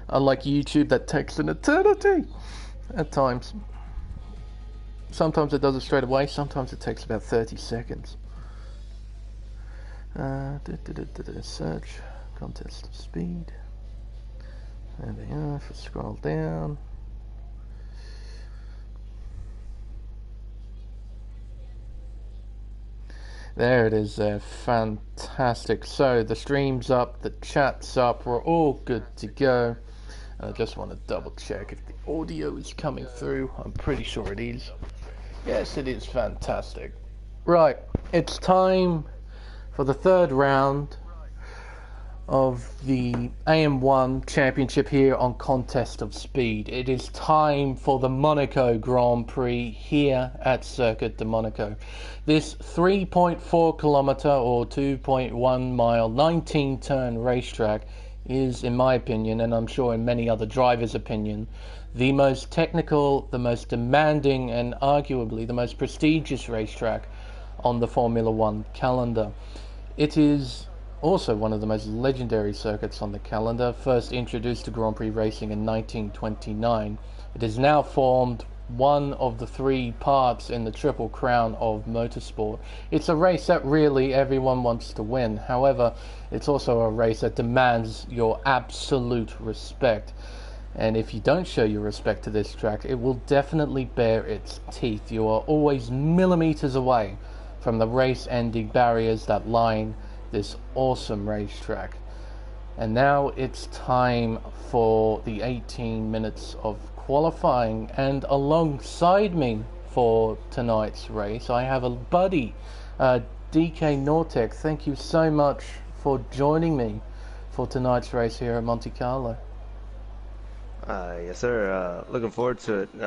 Unlike YouTube, that takes an eternity at times. Sometimes it does it straight away, sometimes it takes about 30 seconds. Search, contest of speed. There they are, if I scroll down. There it is there, fantastic. So the stream's up, the chat's up, we're all good to go. And I just want to double check if the audio is coming through. I'm pretty sure it is. Yes, it is fantastic. Right, it's time for the third round of the AM1 championship here on Contest of Speed. It is time for the Monaco Grand Prix here at Circuit de Monaco. This 3.4 kilometer or 2.1 mile 19 turn racetrack is, in my opinion, and I'm sure in many other drivers' opinion, the most technical, the most demanding, and arguably the most prestigious racetrack on the Formula One calendar. It is also one of the most legendary circuits on the calendar, first introduced to Grand Prix racing in 1929. It has now formed one of the three parts in the Triple Crown of motorsport. It's a race that really everyone wants to win. However, it's also a race that demands your absolute respect. And if you don't show your respect to this track, it will definitely bear its teeth. You are always millimeters away from the race-ending barriers that line this awesome racetrack. And now it's time for the 18 minutes of qualifying, and alongside me for tonight's race I have a buddy, DK Nortec. Thank you so much for joining me for tonight's race here at Monte Carlo. Yes sir, looking forward to it.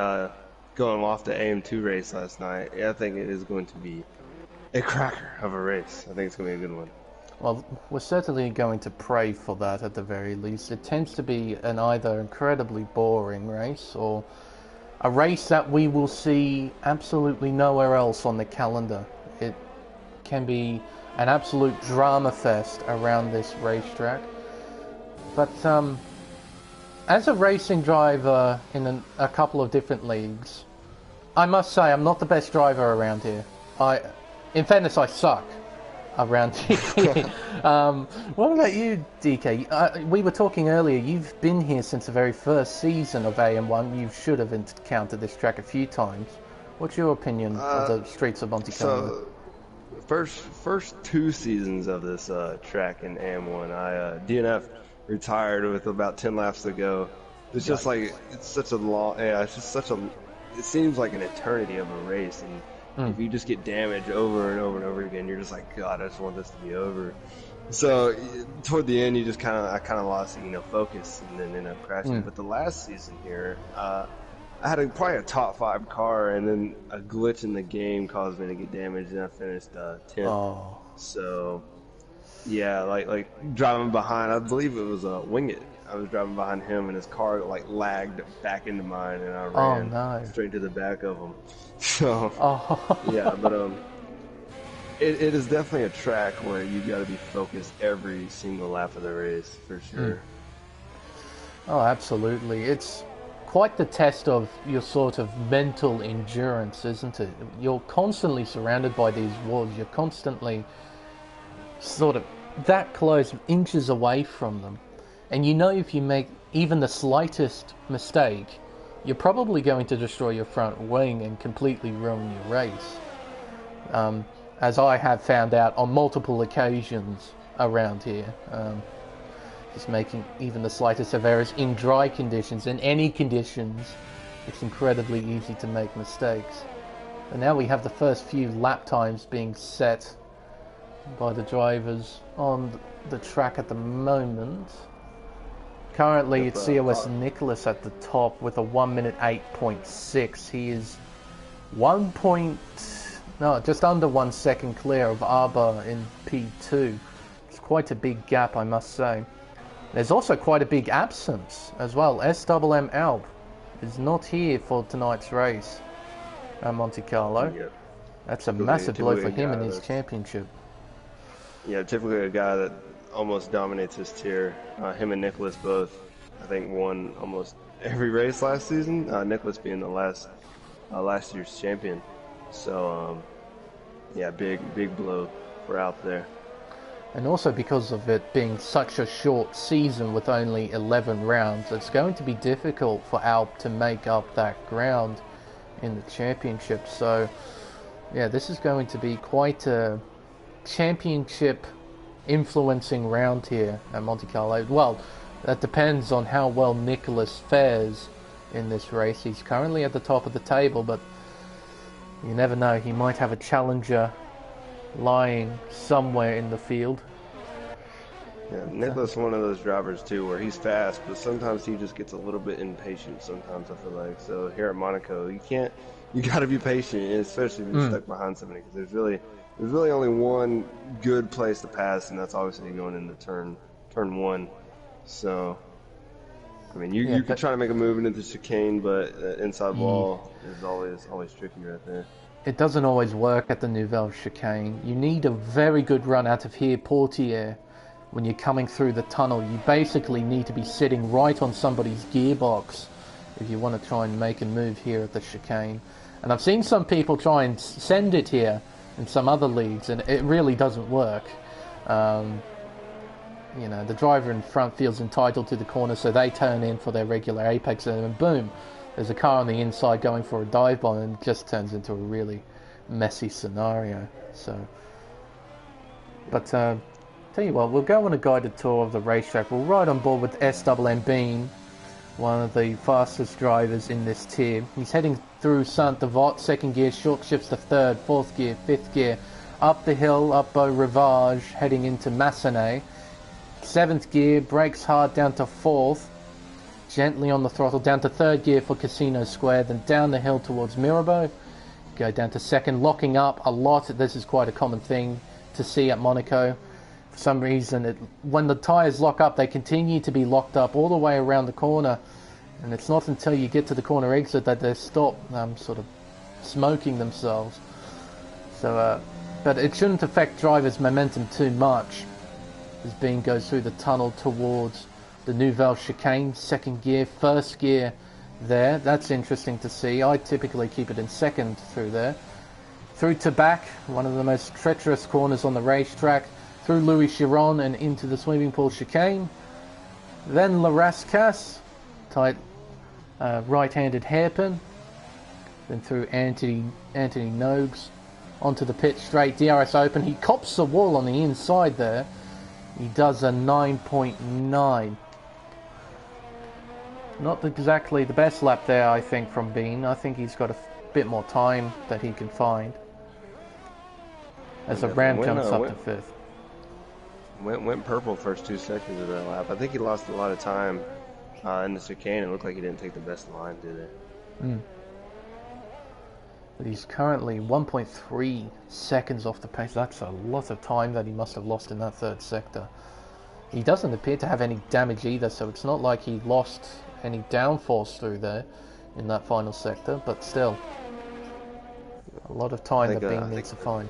Going off the AM2 race last night, yeah, I think it is going to be a cracker of a race. I think it's going to be a good one. Well, we're certainly going to pray for that at the very least. It tends to be an either incredibly boring race or a race that we will see absolutely nowhere else on the calendar. It can be an absolute drama fest around this racetrack. But as a racing driver in a couple of different leagues, I must say I'm not the best driver around here. In fairness, I suck around here. What about you, DK? We were talking earlier, you've been here since the very first season of AM1. You should have encountered this track a few times. What's your opinion of the streets of Monte Carlo? So, first two seasons of this track in AM1, I DNF retired with about 10 laps to go. It's just like, it's such a long, it's just such a, it seems like an eternity of a race, and if you just get damaged over and over and over again, you're just like, God, I just want this to be over. So toward the end, I kind of lost, focus, and then ended up crashing. But the last season here, I had probably a top 5 car, and then a glitch in the game caused me to get damaged, and I finished 10th. Oh. So yeah, like driving behind, I believe it was Wing It. I was driving behind him, and his car lagged back into mine, and I ran straight to the back of him. So yeah, but it is definitely a track where you got to be focused every single lap of the race for sure. Oh, absolutely. It's quite the test of your sort of mental endurance, isn't it? You're constantly surrounded by these walls. You're constantly sort of that close, inches away from them. And you know if you make even the slightest mistake, you're probably going to destroy your front wing and completely ruin your race. As I have found out on multiple occasions around here. Just making even the slightest of errors in dry conditions, in any conditions, it's incredibly easy to make mistakes. And now we have the first few lap times being set by the drivers on the track at the moment. Currently it's COS Nicholas at the top with a 1 minute 8.6. He is just under 1 second clear of Arba in P2. It's quite a big gap, I must say. There's also quite a big absence as well. SMM Alp is not here for tonight's race at Monte Carlo. Yep. That's a massive blow for him in his championship. Yeah, typically a guy that almost dominates his tier. Him and Nicholas both I think, won almost every race last season. Nicholas being the last year's champion. So yeah, big blow for Alp there. And also because of it being such a short season with only 11 rounds, it's going to be difficult for Alp to make up that ground in the championship. So yeah, this is going to be quite a championship influencing round here at Monte Carlo. Well, that depends on how well Nicholas fares in this race. He's currently at the top of the table, but you never know, he might have a challenger lying somewhere in the field. Yeah, Nicholas one of those drivers too where he's fast, but sometimes he just gets a little bit impatient sometimes, I feel like. So here at Monaco, you got to be patient, especially if you're stuck behind somebody, because there's really only one good place to pass, and that's obviously going into turn one. So I mean, you could try to make a move into the chicane, but inside wall is always tricky right there. It doesn't always work at the Nouvelle chicane. You need a very good run out of here, Portier. When you're coming through the tunnel, you basically need to be sitting right on somebody's gearbox if you want to try and make a move here at the chicane. And I've seen some people try and send it here in some other leagues, and it really doesn't work. You know, the driver in front feels entitled to the corner, so they turn in for their regular apex, and then boom, there's a car on the inside going for a dive bomb, and it just turns into a really messy scenario. So, but tell you what, we'll go on a guided tour of the racetrack. We'll ride on board with SMM Bean, one of the fastest drivers in this tier. He's heading through Saint-Devote, second gear, short shifts to third, fourth gear, fifth gear, up the hill, up Beau Rivage, heading into Massenet. Seventh gear, brakes hard down to fourth, gently on the throttle, down to third gear for Casino Square, then down the hill towards Mirabeau. Go down to second, locking up a lot. This is quite a common thing to see at Monaco. For some reason, when the tyres lock up, they continue to be locked up all the way around the corner. And it's not until you get to the corner exit that they stop sort of smoking themselves. So, but it shouldn't affect drivers' momentum too much as Bean goes through the tunnel towards the Nouvelle chicane. Second gear, first gear there. That's interesting to see. I typically keep it in second through there. Through Tabac, one of the most treacherous corners on the racetrack. Through Louis Chiron and into the swimming pool chicane. Then La Rascasse, tight right-handed hairpin. Then through Anthony Nogues onto the pit straight. DRS open. He cops the wall on the inside there. He does a 9.9. Not exactly the best lap there, I think, from Bean. I think he's got a bit more time that he can find. As the Ram jumps up to fifth. Went purple first 2 seconds of that lap. I think he lost a lot of time in the chicane. It looked like he didn't take the best line, did it? But he's currently 1.3 seconds off the pace. That's a lot of time that he must have lost in that third sector. He doesn't appear to have any damage either, so it's not like he lost any downforce through there in that final sector, but still, a lot of time that Bean needs to find.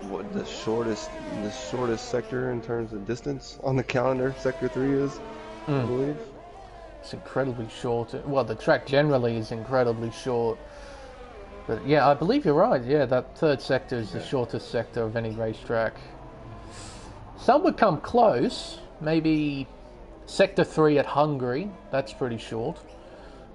What the shortest sector in terms of distance on the calendar, sector 3 is, I believe. It's incredibly short. Well, the track generally is incredibly short. But yeah, I believe you're right. Yeah, that third sector is the shortest sector of any racetrack. Some would come close. Maybe sector 3 at Hungary. That's pretty short.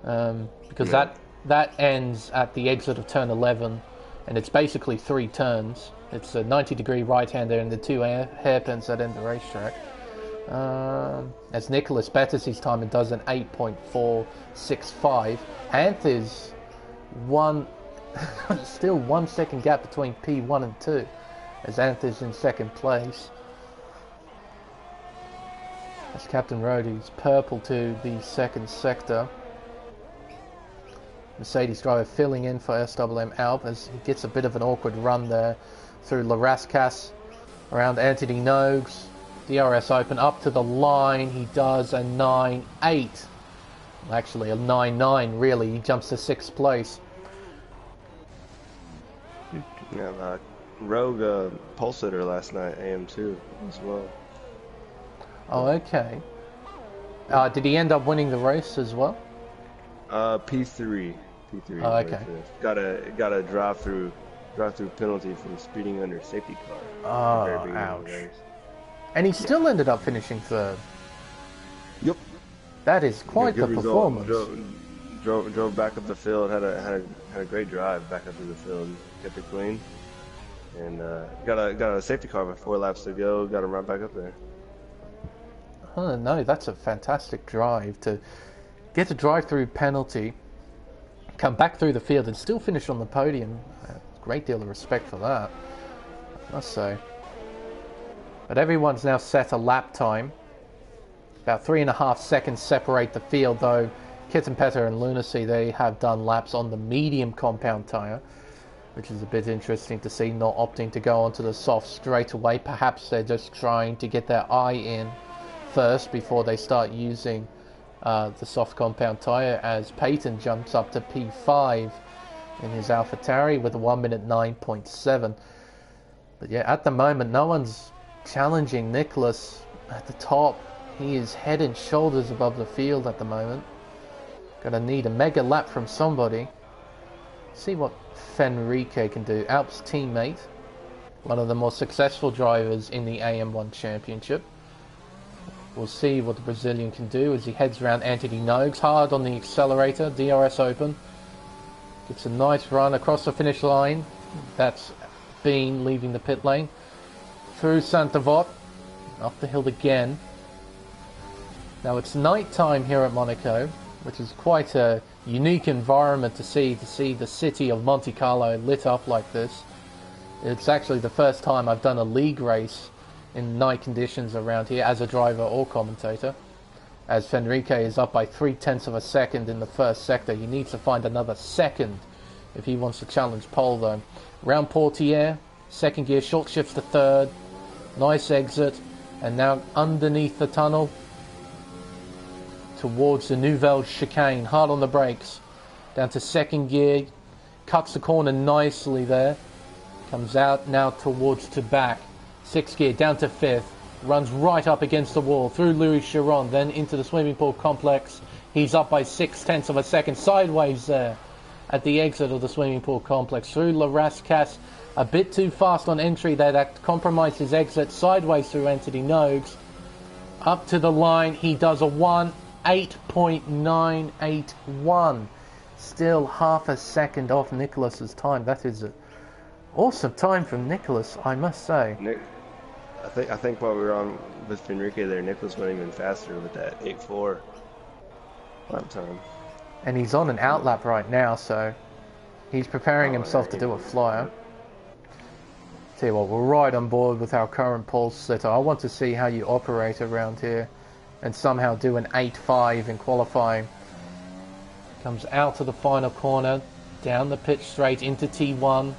Because that ends at the exit of turn 11. And it's basically 3 turns. It's a 90-degree right-hander and the 2 hairpins that end the racetrack. As Nicholas betters his time and does an 8.465. Anth is still 1 second gap between P1 and 2. As Anth is in second place. As Captain Rhodey's purple to the second sector. Mercedes driver filling in for SMM Alp as he gets a bit of an awkward run there through La Rascasse around Anthony Nogues. DRS open up to the line. He does a 9.8. Actually a 9.9 really. He jumps to 6th place. Yeah, Rogue pole sitter last night, AM2 as well. Oh, okay. Did he end up winning the race as well? P3. P3 Oh, is where he okay. finished. Got a drive through penalty for speeding under safety car at the very Oh, beginning of the ouch. race. And he Yeah. still ended up finishing third. Yep. That is Good, quite good the result. performance. Drove back up the field. Had a great drive back up to the field. Kept it clean. And got a safety car with 4 laps to go. Got him right back up there. Oh, no, that's a fantastic drive to get a drive-through penalty, come back through the field and still finish on the podium. Great deal of respect for that, I must say. But everyone's now set a lap time. About 3.5 seconds separate the field, though Kittenpetter and Lunacy, they have done laps on the medium compound tyre, which is a bit interesting to see, not opting to go onto the soft straight away. Perhaps they're just trying to get their eye in first before they start using the soft compound tyre, as Peyton jumps up to P5 in his AlphaTauri with a 1 minute 9.7. But yeah, at the moment, no one's challenging Nicholas at the top. He is head and shoulders above the field at the moment. Gonna need a mega lap from somebody. See what Fenrique can do. Alp's teammate, one of the more successful drivers in the AM1 championship. We'll see what the Brazilian can do as he heads around Anthony Nogues, hard on the accelerator, DRS open. Gets a nice run across the finish line. That's Bean leaving the pit lane. Through Santavot, up the hill again. Now it's night time here at Monaco, which is quite a unique environment to see the city of Monte Carlo lit up like this. It's actually the first time I've done a league race in night conditions around here as a driver or commentator. As Fenrique is up by 0.3 of a second in the first sector, he needs to find another second if he wants to challenge pole though. Round Portier, second gear, short shifts to third, nice exit, and now underneath the tunnel towards the Nouvelle chicane, hard on the brakes, down to second gear, cuts the corner nicely there, comes out now towards to back, sixth gear down to fifth, runs right up against the wall, through Louis Chiron, then into the swimming pool complex. He's up by 0.6 of a second, sideways there at the exit of the swimming pool complex, through La Rascasse, a bit too fast on entry there, that compromised his exit, sideways through Anthony Nogues, up to the line, he does a 1:8.981, still half a second off Nicholas's time. That is an awesome time from Nicholas, I must say. Nick, I think while we were on with Fenrique there, Nicholas went even faster with that 8.4 lap time. And he's on an outlap right now, so he's preparing himself to do a flyer. Tell you what, we're right on board with our current pole sitter. I want to see how you operate around here and somehow do an 8.5 in qualifying. Comes out to the final corner, down the pitch straight into T1.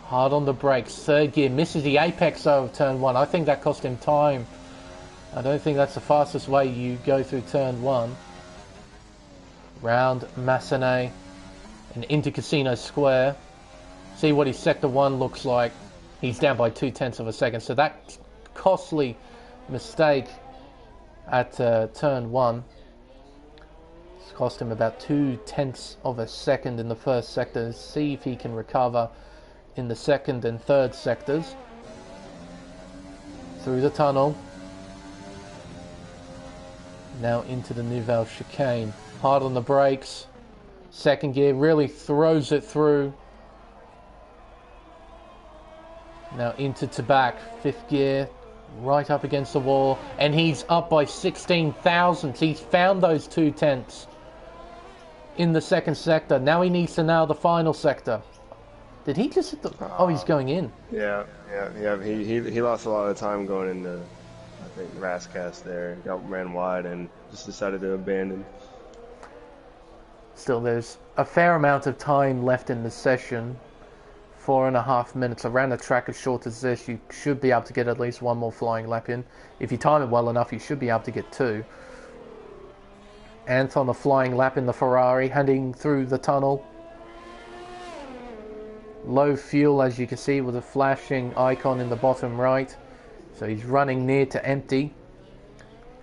Hard on the brakes, third gear, misses the apex of turn 1. I think that cost him time. I don't think that's the fastest way you go through turn 1. Round Massenet and into Casino Square. See what his sector 1 looks like. He's down by 0.2 of a second. So that costly mistake at turn 1 it's cost him about 0.2 of a second in the first sector. See if he can recover in the second and third sectors. Through the tunnel. Now into the Nouvelle chicane. Hard on the brakes. Second gear really throws it through. Now into Tabac. Fifth gear. Right up against the wall. And he's up by 16 thousandths. He's found those 0.2 in the second sector. Now he needs to nail the final sector. Did he just hit the... Oh, he's going in. Yeah. He lost a lot of time going into, I think, Rascasse there. Ran wide and just decided to abandon. Still, there's a fair amount of time left in the session. 4.5 minutes. Around a track as short as this, you should be able to get at least one more flying lap in. If you time it well enough, you should be able to get 2. Anton, a flying lap in the Ferrari, heading through the tunnel. Low fuel, as you can see, with a flashing icon in the bottom right. So he's running near to empty.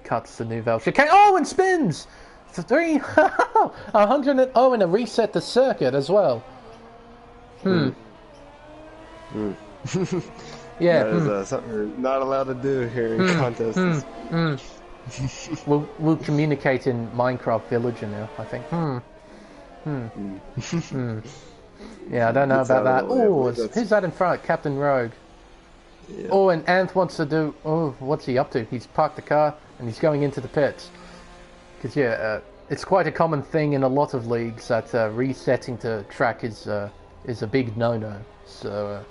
Cuts the Nouvelle chicane. Oh, and spins! 100 and, oh, and a reset the circuit as well. Yeah. That is something we're not allowed to do here in contests. We'll communicate in Minecraft Villager now, I think. Yeah, I don't know about that. Oh, who's that in front? Captain Rogue. Yeah. Oh, and Anth wants to do... Oh, what's he up to? He's parked the car and he's going into the pits. Because, yeah, it's quite a common thing in a lot of leagues that resetting to track is a big no-no. So,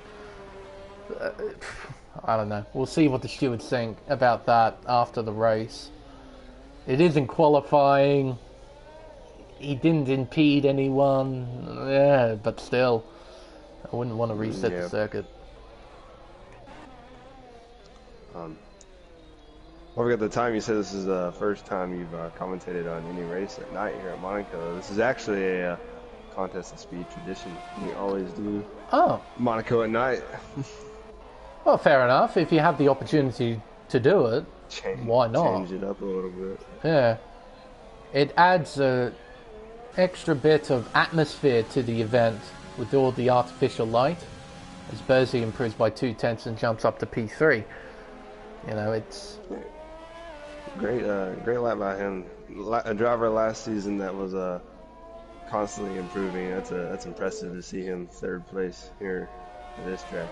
I don't know. We'll see what the stewards think about that after the race. It isn't qualifying. He didn't impede anyone. Yeah, but still, I wouldn't want to reset the circuit. Well, we got the time. You said this is the first time you've commentated on any race at night here at Monaco. This is actually a contest of speed tradition. We always do Monaco at night. Well, fair enough. If you have the opportunity to do it, why not? Change it up a little bit. Yeah. It adds a extra bit of atmosphere to the event with all the artificial light. As Bersey improves by 2/10 and jumps up to P3. You know, it's... Great lap by him. A driver last season that was constantly improving. That's impressive to see him third place here at this track.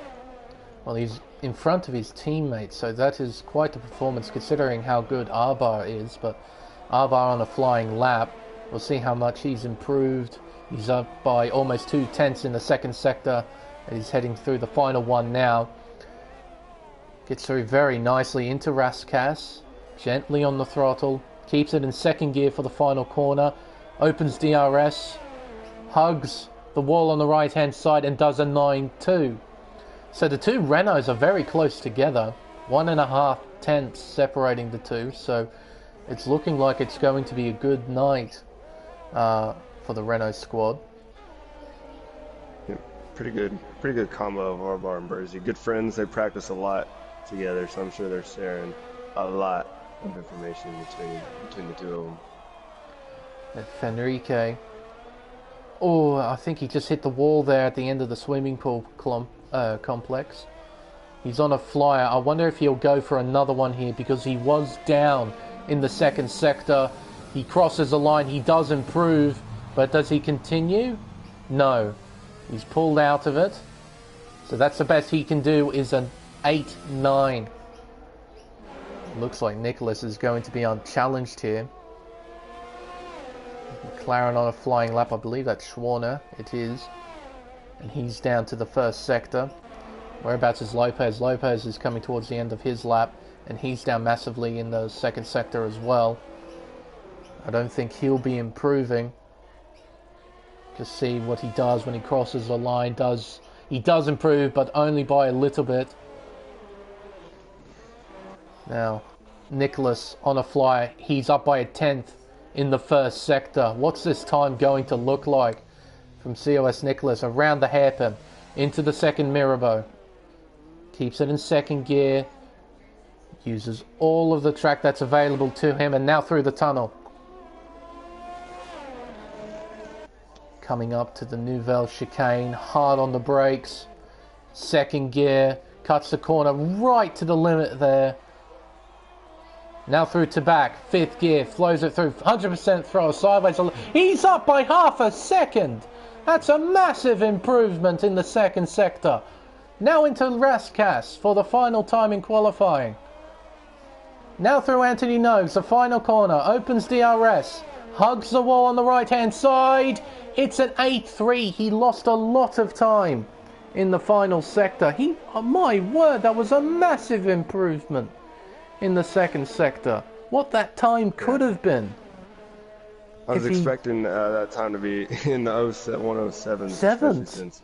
Well, he's in front of his teammates, so that is quite a performance considering how good Arbar is. But Arbar on a flying lap, we'll see how much he's improved. He's up by almost 2/10 in the second sector, and he's heading through the final one now. Gets through very nicely into Rascasse, gently on the throttle, keeps it in second gear for the final corner, opens DRS, hugs the wall on the right hand side and does a 9.2. So the two Renaults are very close together, 1.5 tenths separating the two, so it's looking like it's going to be a good night for the Renault squad. Yeah, pretty good combo of Arbar and Bersey. Good friends, they practice a lot together, so I'm sure they're sharing a lot of information between the two of them. Fenrique. Oh, I think he just hit the wall there at the end of the swimming pool complex. He's on a flyer. I wonder if he'll go for another one here because he was down in the second sector. He crosses the line. He does improve, but does he continue? No. He's pulled out of it. So that's the best he can do is an 8.9. Looks like Nicholas is going to be unchallenged here. McLaren on a flying lap. I believe that's Schwarner. It is. And he's down to the first sector. Whereabouts is Lopez? Lopez is coming towards the end of his lap, and he's down massively in the second sector as well. I don't think he'll be improving. Just see what he does when he crosses the line. He does improve, but only by a little bit. Now, Nicholas on a flyer. He's up by 1/10 in the first sector. What's this time going to look like from COS Nicholas around the hairpin into the second Mirabeau? Keeps it in second gear. Uses all of the track that's available to him, and now through the tunnel. Coming up to the Nouvelle chicane, hard on the brakes. Second gear, cuts the corner right to the limit there. Now through to back, fifth gear, flows it through, 100% throw, sideways. He's up by half a second. That's a massive improvement in the second sector. Now into Rascasse for the final time in qualifying. Now through Anthony Nogues, the final corner, opens DRS, hugs the wall on the right hand side. It's an 8.3. He lost a lot of time in the final sector. Oh my word, that was a massive improvement in the second sector. What that time could have been. I was expecting that time to be in the 107. Seventh?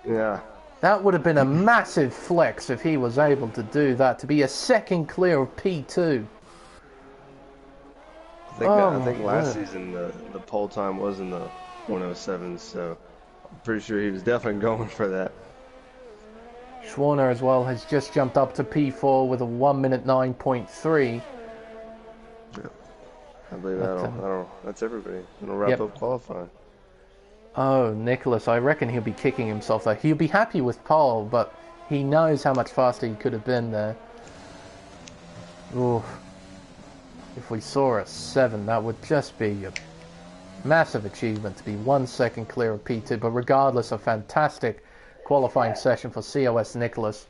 Yeah. That would have been a massive flex if he was able to do that, to be a second clear of P2. I think last season the pole time was in the 107, so I'm pretty sure he was definitely going for that. Schwarner as well has just jumped up to P4 with a 1 minute 9.3. Yep. I believe But, that's everybody. That'll wrap yep. up qualifying. Oh, Nicholas, I reckon he'll be kicking himself though. He'll be happy with pole, but he knows how much faster he could have been there. Ooh. If we saw a 7, that would just be a massive achievement to be 1 second clear of P2, but regardless, a fantastic qualifying session for COS Nicholas,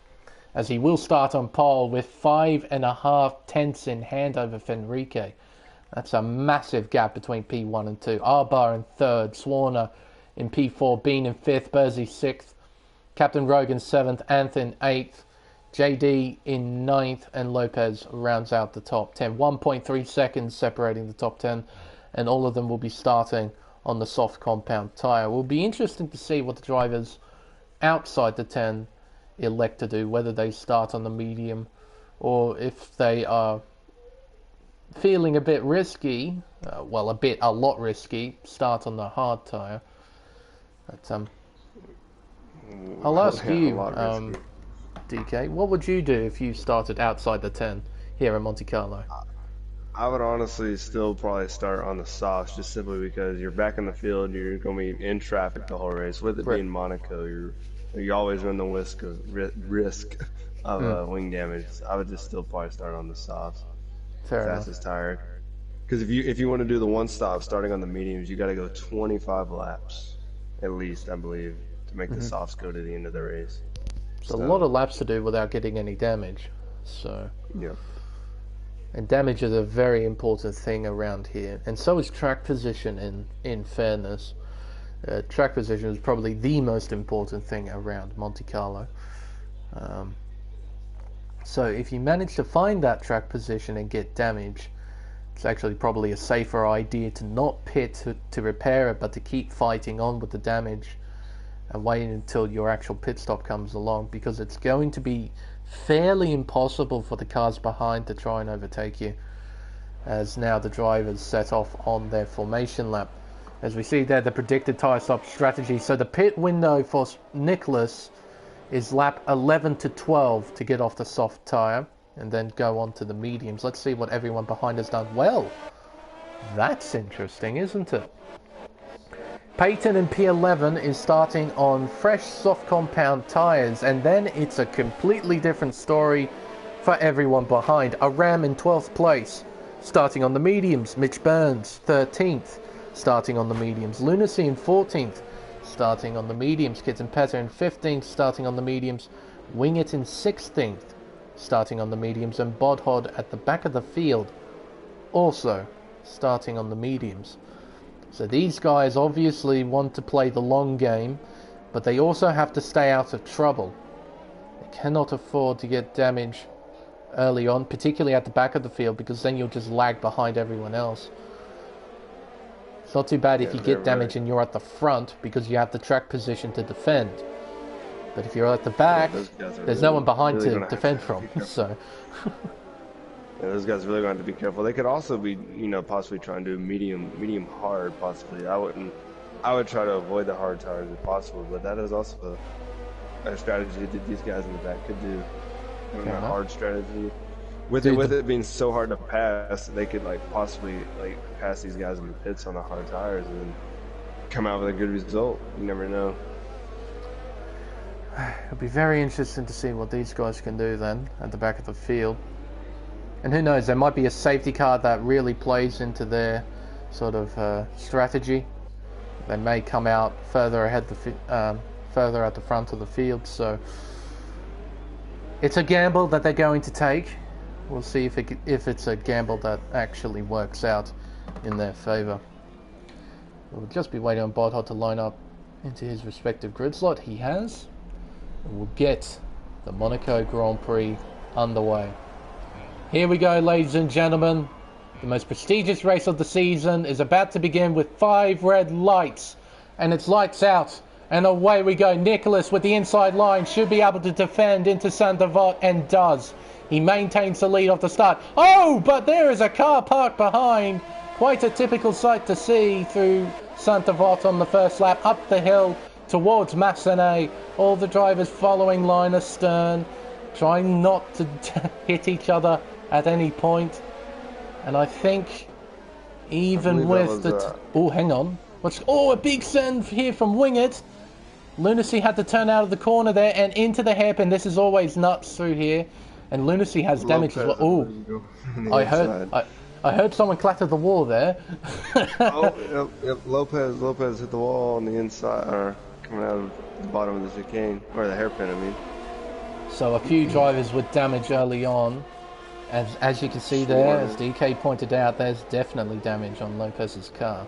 as he will start on pole with 5.5 tenths in hand over Fenrique. That's a massive gap between P1 and 2. Arbar in 3rd, Swarner in P4, Bean in 5th, Bursey 6th, Captain Rogan 7th, Anthony 8th, JD in 9th, and Lopez rounds out the top 10. 1.3 seconds separating the top 10, and all of them will be starting on the soft compound tyre. It will be interesting to see what the drivers outside the 10 elect to do, whether they start on the medium or if they are feeling a bit risky, a lot risky, start on the hard tyre. But I'll ask you, DK, what would you do if you started outside the 10 here in Monte Carlo? I would honestly still probably start on the softs, just simply because you're back in the field, you're going to be in traffic the whole race. With it being Monaco, you always run the risk of wing damage. I would just still probably start on the softs. Fair enough. Fastest tire. Because if you want to do the one stop starting on the mediums, you got to go 25 laps at least, I believe, to make the softs go to the end of the race. It's a lot of laps to do without getting any damage. So yeah. And damage is a very important thing around here, and so is track position. In fairness, track position is probably the most important thing around Monte Carlo. So if you manage to find that track position and get damage, it's actually probably a safer idea to not pit to repair it, but to keep fighting on with the damage and wait until your actual pit stop comes along, because it's going to be fairly impossible for the cars behind to try and overtake you, as now the drivers set off on their formation lap. As we see there, the predicted tyre stop strategy. So the pit window for Nicholas is lap 11 to 12 to get off the soft tyre and then go on to the mediums. Let's see what everyone behind has done. Well, that's interesting, isn't it? Peyton in P11 is starting on fresh soft compound tyres, and then it's a completely different story for everyone behind. Aram in 12th place, starting on the mediums. Mitch Burns, 13th, starting on the mediums. Lunacy in 14th, starting on the mediums. Kitzenpetter in 15th, starting on the mediums. Wingett in 16th, starting on the mediums. And Bodhod at the back of the field, also starting on the mediums. So these guys obviously want to play the long game, but they also have to stay out of trouble. They cannot afford to get damage early on, particularly at the back of the field, because then you'll just lag behind everyone else. It's not too bad if you get damage and you're at the front, because you have the track position to defend. But if you're at the back, there's no one behind to defend from. So. Yeah, those guys really going to have to be careful. They could also be, possibly trying to do medium hard, possibly. I would try to avoid the hard tires if possible, but that is also a strategy that these guys in the back could do. A hard strategy. With it being so hard to pass, they could possibly pass these guys in the pits on the hard tires and then come out with a good result. You never know. It'll be very interesting to see what these guys can do then at the back of the field. And who knows, there might be a safety car that really plays into their sort of strategy. They may come out further ahead, further at the front of the field. So it's a gamble that they're going to take. We'll see if it's a gamble that actually works out in their favour. We'll just be waiting on Bodhod to line up into his respective grid slot. He has. And we'll get the Monaco Grand Prix underway. Here we go, ladies and gentlemen. The most prestigious race of the season is about to begin with 5 red lights. And it's lights out. And away we go. Nicholas with the inside line should be able to defend into Saint-Devote, and does. He maintains the lead off the start. Oh, but there is a car parked behind. Quite a typical sight to see through Saint-Devote on the first lap. Up the hill towards Massenet. All the drivers following line astern, trying not to hit each other at any point. And I think I even believe that with was the... Oh, hang on. A big send here from Wingett. Lunacy had to turn out of the corner there and into the hairpin. This is always nuts through here. And Lunacy has damage as well. Lopez, I Oh, believe, on the I inside. heard... I heard someone clatter the wall there. Oh, yep. Lopez hit the wall on the inside, or coming out of the bottom of the chicane, or the hairpin, I mean. So a few drivers with damage early on. As you can see there, as DK pointed out, there's definitely damage on Lopez's car.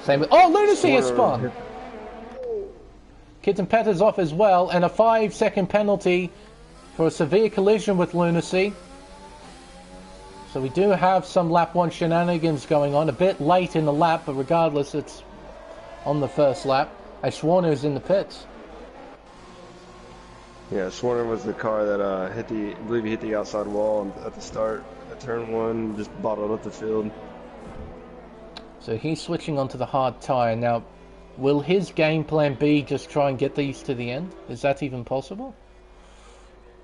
Same with... Oh, Lunacy has spun! Kitten Petter's off as well, and a 5-second penalty for a severe collision with Lunacy. So we do have some lap 1 shenanigans going on, a bit late in the lap, but regardless, it's on the first lap. As Schwarner is in the pits. Yeah, Schwarner was the car that I believe he hit the outside wall at the start at turn 1, just bottled up the field. So he's switching onto the hard tyre. Now, will his game plan be just try and get these to the end? Is that even possible?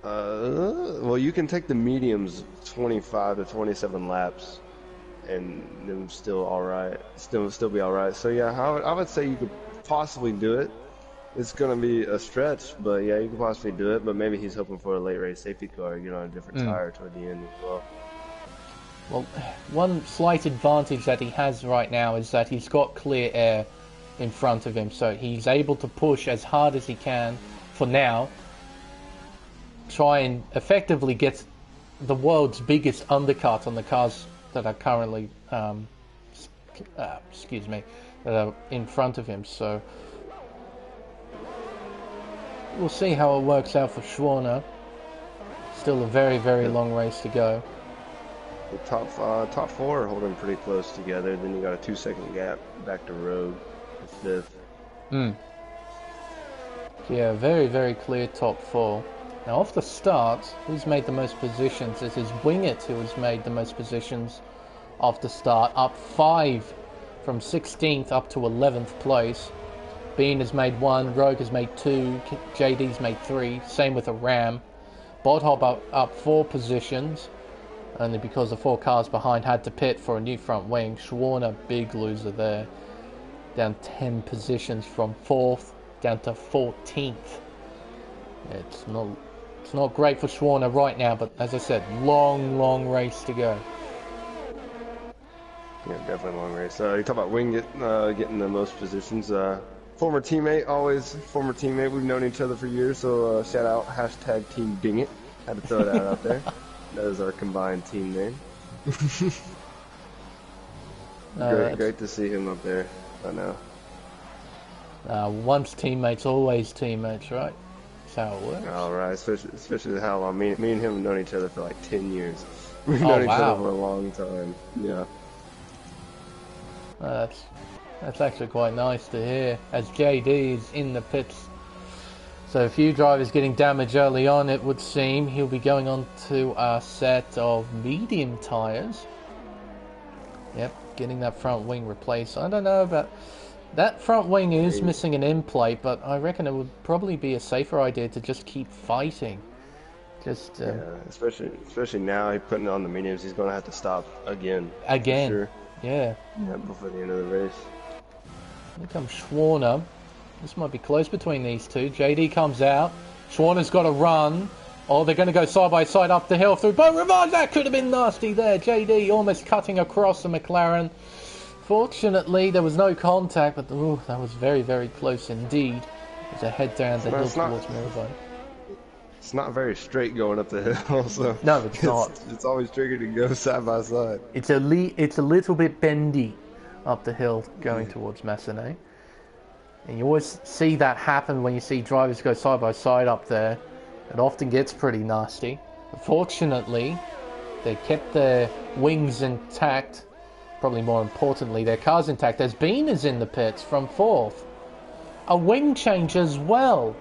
Well, you can take the mediums 25 to 27 laps, and them still all right. Still be all right. So yeah, I would say you could possibly do it. It's gonna be a stretch, but yeah, you could possibly do it. But maybe he's hoping for a late race safety car, get on a different tire toward the end as well. Well, one slight advantage that he has right now is that he's got clear air in front of him, so he's able to push as hard as he can for now. Try and effectively get the world's biggest undercut on the cars that are currently, that are in front of him. So we'll see how it works out for Schwarner. Still a very, very long race to go. The top 4 are holding pretty close together. Then you got a 2-second gap back to Rogue, the 5th. Yeah, very, very clear top 4. Now off the start, who's made the most positions? It is Wingett who has made the most positions off the start, up 5 from 16th up to 11th place. Bean has made 1, Rogue has made 2, JD's made 3, same with a Ram. Bodhob up 4 positions, only because the 4 cars behind had to pit for a new front wing. Schwarner, big loser there, down 10 positions from 4th down to 14th. It's not great for Schwarner right now, but as I said, long race to go. Yeah, definitely a long race. You talk about Wingett getting the most positions. Former teammate. We've known each other for years, so shout out #Team Dingit. Had to throw that out there. That is our combined team name. Great to see him up there. I know. Once teammates, always teammates, right? That's how it works. All right, especially how long. Me and him have known each other for like 10 years. We've known each other for a long time. Yeah. That's actually quite nice to hear, as JD is in the pits. So a few drivers getting damage early on, it would seem. He'll be going on to a set of medium tyres. Yep, getting that front wing replaced. I don't know about... That front wing is missing an end plate, but I reckon it would probably be a safer idea to just keep fighting. Yeah, especially now he's putting it on the mediums. He's going to have to stop again. Sure. Yeah, before the end of the race. Here comes Schwarner. This might be close between these two. JD comes out. Schwarner's got to run. Oh, they're going to go side by side up the hill through Boat Rivage. That could have been nasty there. JD almost cutting across the McLaren. Fortunately, there was no contact, but that was very, very close indeed. There's a head down the hill towards Mirabone. It's not very straight going up the hill, so no, it's not. It's always tricky to go side by side. It's a little bit bendy up the hill going towards Massenet. And you always see that happen when you see drivers go side by side up there. It often gets pretty nasty. But fortunately, they kept their wings intact. Probably more importantly, their car's intact. As Bean is in the pits from 4th. A wing change as well.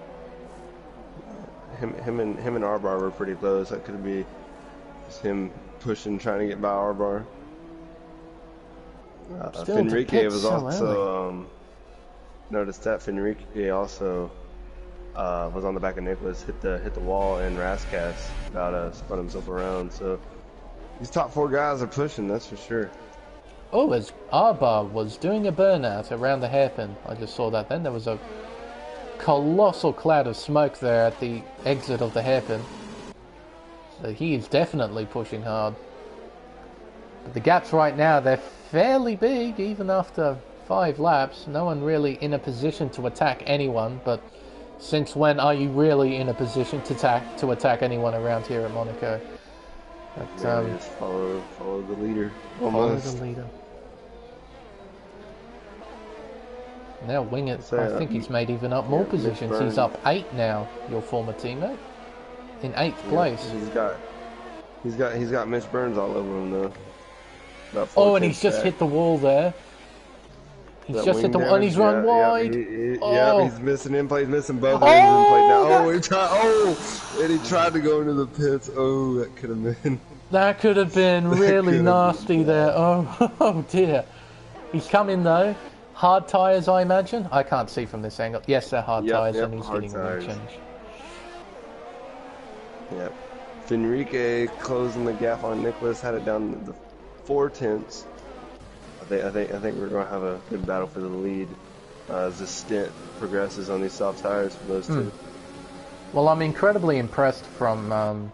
Him and Arbar were pretty close. That could be just him pushing, trying to get by Arbar. Fenrique was also noticed that Fenrique also was on the back of Nicholas, hit the wall, and Raskas about spun himself around. So These top 4 guys are pushing, that's for sure. Oh, as Arbar was doing a burnout around the hairpin. I just saw that then. There was a colossal cloud of smoke there at the exit of the hairpin. So he is definitely pushing hard. But the gaps right now, they're fairly big, even after 5 laps. No one really in a position to attack anyone, but since when are you really in a position to attack anyone around here at Monaco? But, yeah, just follow the leader. Follow the leader. Now Wingett, I think he's made even up more positions. He's up 8 now, your former teammate. In 8th place. He's got Mitch Burns all over him though. Oh, and he's just hit the wall there. He's just hit the wall, and he's run wide. Yeah, he's missing in play. He's missing both of his in play now. And he tried to go into the pits. Oh, that could have been. That could have been really nasty there. Oh dear. He's coming though. Hard tyres, I imagine. I can't see from this angle. Yes, they're hard tyres, and he's getting a wing change. Yep. Fenrique closing the gap on Nicholas, had it down to the 4/10. I think we're going to have a good battle for the lead as the stint progresses on these soft tires for those two. Well, I'm incredibly impressed from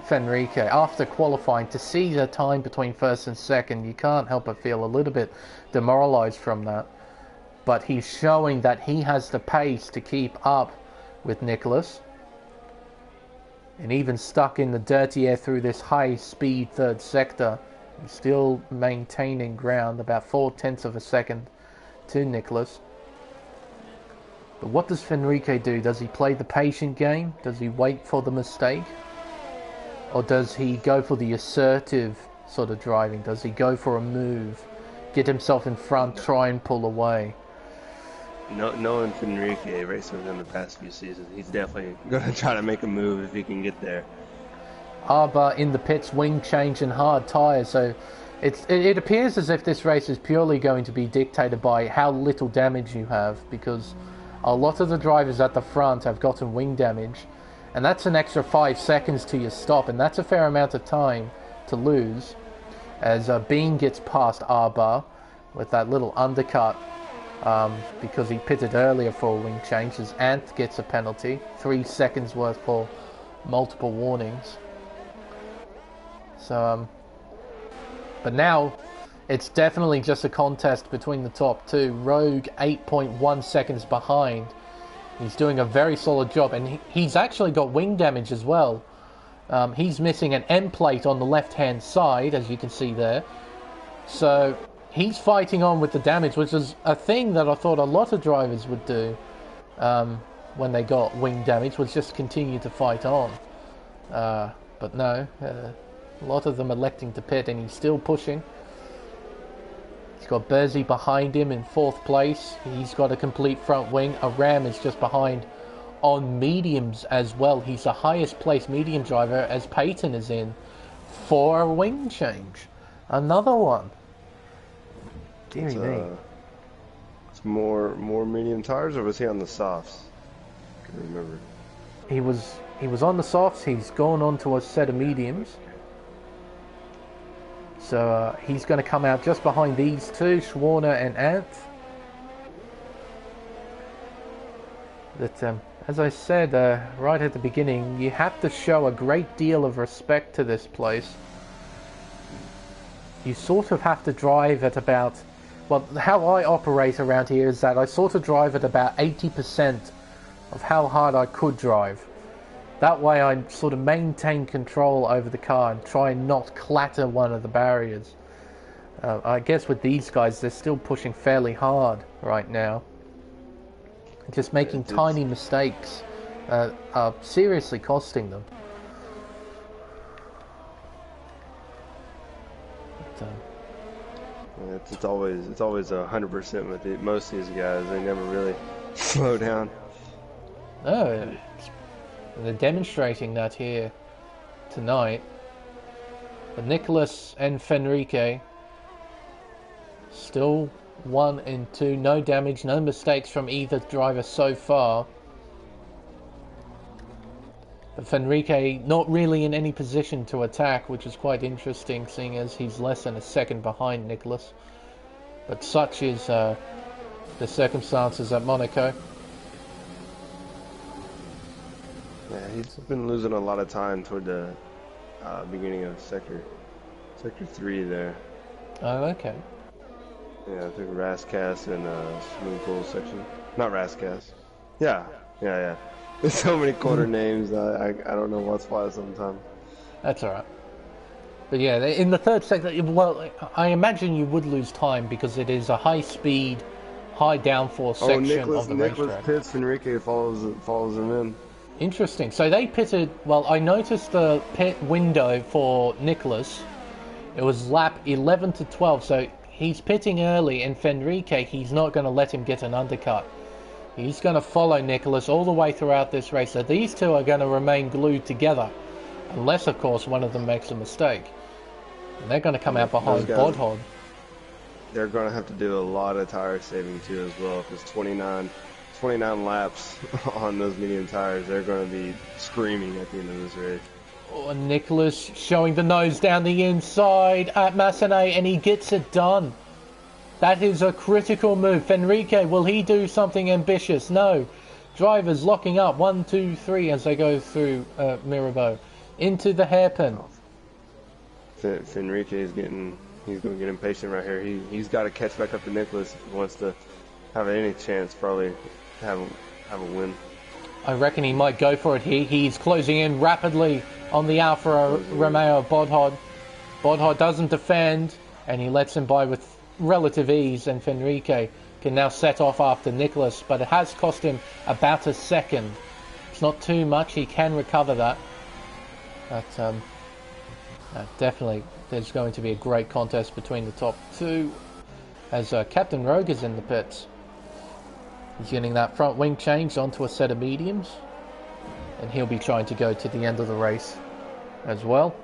Fenrique. After qualifying, to see the time between first and second, you can't help but feel a little bit demoralised from that. But he's showing that he has the pace to keep up with Nicholas. And even stuck in the dirty air through this high-speed third sector, he's still maintaining ground, about 0.4 of a second to Nicholas. But what does Fenrique do? Does he play the patient game? Does he wait for the mistake? Or does he go for the assertive sort of driving? Does he go for a move? Get himself in front, try and pull away? Knowing Fenrique racing with him the past few seasons, he's definitely going to try to make a move if he can get there. Arba in the pits, wing change and hard tyres. So it appears as if this race is purely going to be dictated by how little damage you have, because a lot of the drivers at the front have gotten wing damage, and that's an extra 5 seconds to your stop, and that's a fair amount of time to lose. As Bean gets past Arba with that little undercut because he pitted earlier for a wing change, as Ant gets a penalty, 3 seconds worth for multiple warnings. So, but now it's definitely just a contest between the top two. Rogue 8.1 seconds behind. He's doing a very solid job, and he's actually got wing damage as well. He's missing an end plate on the left-hand side, as you can see there. So he's fighting on with the damage, which is a thing that I thought a lot of drivers would do when they got wing damage, was just continue to fight on. But no, a lot of them electing to pit, and he's still pushing. He's got Bersey behind him in 4th place. He's got a complete front wing. Aram is just behind on mediums as well. He's the highest placed medium driver, as Peyton is in for a wing change. Another one. Deary me. It's more medium tires, or was he on the softs? I can't remember. He was on the softs. He's gone on to a set of mediums. So he's going to come out just behind these two, Schwarner and Ant. But as I said right at the beginning, you have to show a great deal of respect to this place. You sort of have to drive at about, well, how I operate around here is that I sort of drive at about 80% of how hard I could drive. That way I sort of maintain control over the car and try and not clatter one of the barriers. I guess with these guys, they're still pushing fairly hard right now. Just making tiny mistakes are seriously costing them. But, it's always 100% with it. Most of these guys, they never really slow down. No, they're demonstrating that here tonight. But Nicholas and Fenrique still 1 and 2, no damage, no mistakes from either driver so far. But Fenrique not really in any position to attack, which is quite interesting, seeing as he's less than a second behind Nicholas. But such is the circumstances at Monaco. Yeah, he's been losing a lot of time toward the beginning of sector 3 there. Oh, okay. Yeah, I think Rascas and swimming pool section. Not Rascas. Yeah. There's so many quarter names. I don't know what's why sometimes. That's alright. But yeah, in the third sector, well, I imagine you would lose time because it is a high-speed, high downforce section of the racetrack. Nicholas pits, Enrique follows him in. Interesting. So they pitted. Well, I noticed the pit window for Nicholas. It was lap 11 to 12. So he's pitting early, and Fenrique, he's not going to let him get an undercut. He's going to follow Nicholas all the way throughout this race. So these two are going to remain glued together, unless, of course, one of them makes a mistake. And they're going to come out behind Bodhod. They're going to have to do a lot of tire saving too as well, because 29 laps on those medium tires, they're going to be screaming at the end of this race. Oh, and Nicholas showing the nose down the inside at Massenet, and he gets it done. That is a critical move. Fenrique, will he do something ambitious? No. Drivers locking up 1, 2, 3 as they go through Mirabeau into the hairpin. Fenrique is he's going to get impatient right here. He's got to catch back up to Nicholas if he wants to have any chance, probably to have a win. I reckon he might go for it here. He's closing in rapidly on the Alfa Romeo of Bodhod. Bodhod doesn't defend, and he lets him by with relative ease, and Fenrique can now set off after Nicholas, but it has cost him about a second. It's not too much. He can recover that. But definitely there's going to be a great contest between the top two, as Captain Rogue is in the pits. He's getting that front wing changed onto a set of mediums, and he'll be trying to go to the end of the race as well.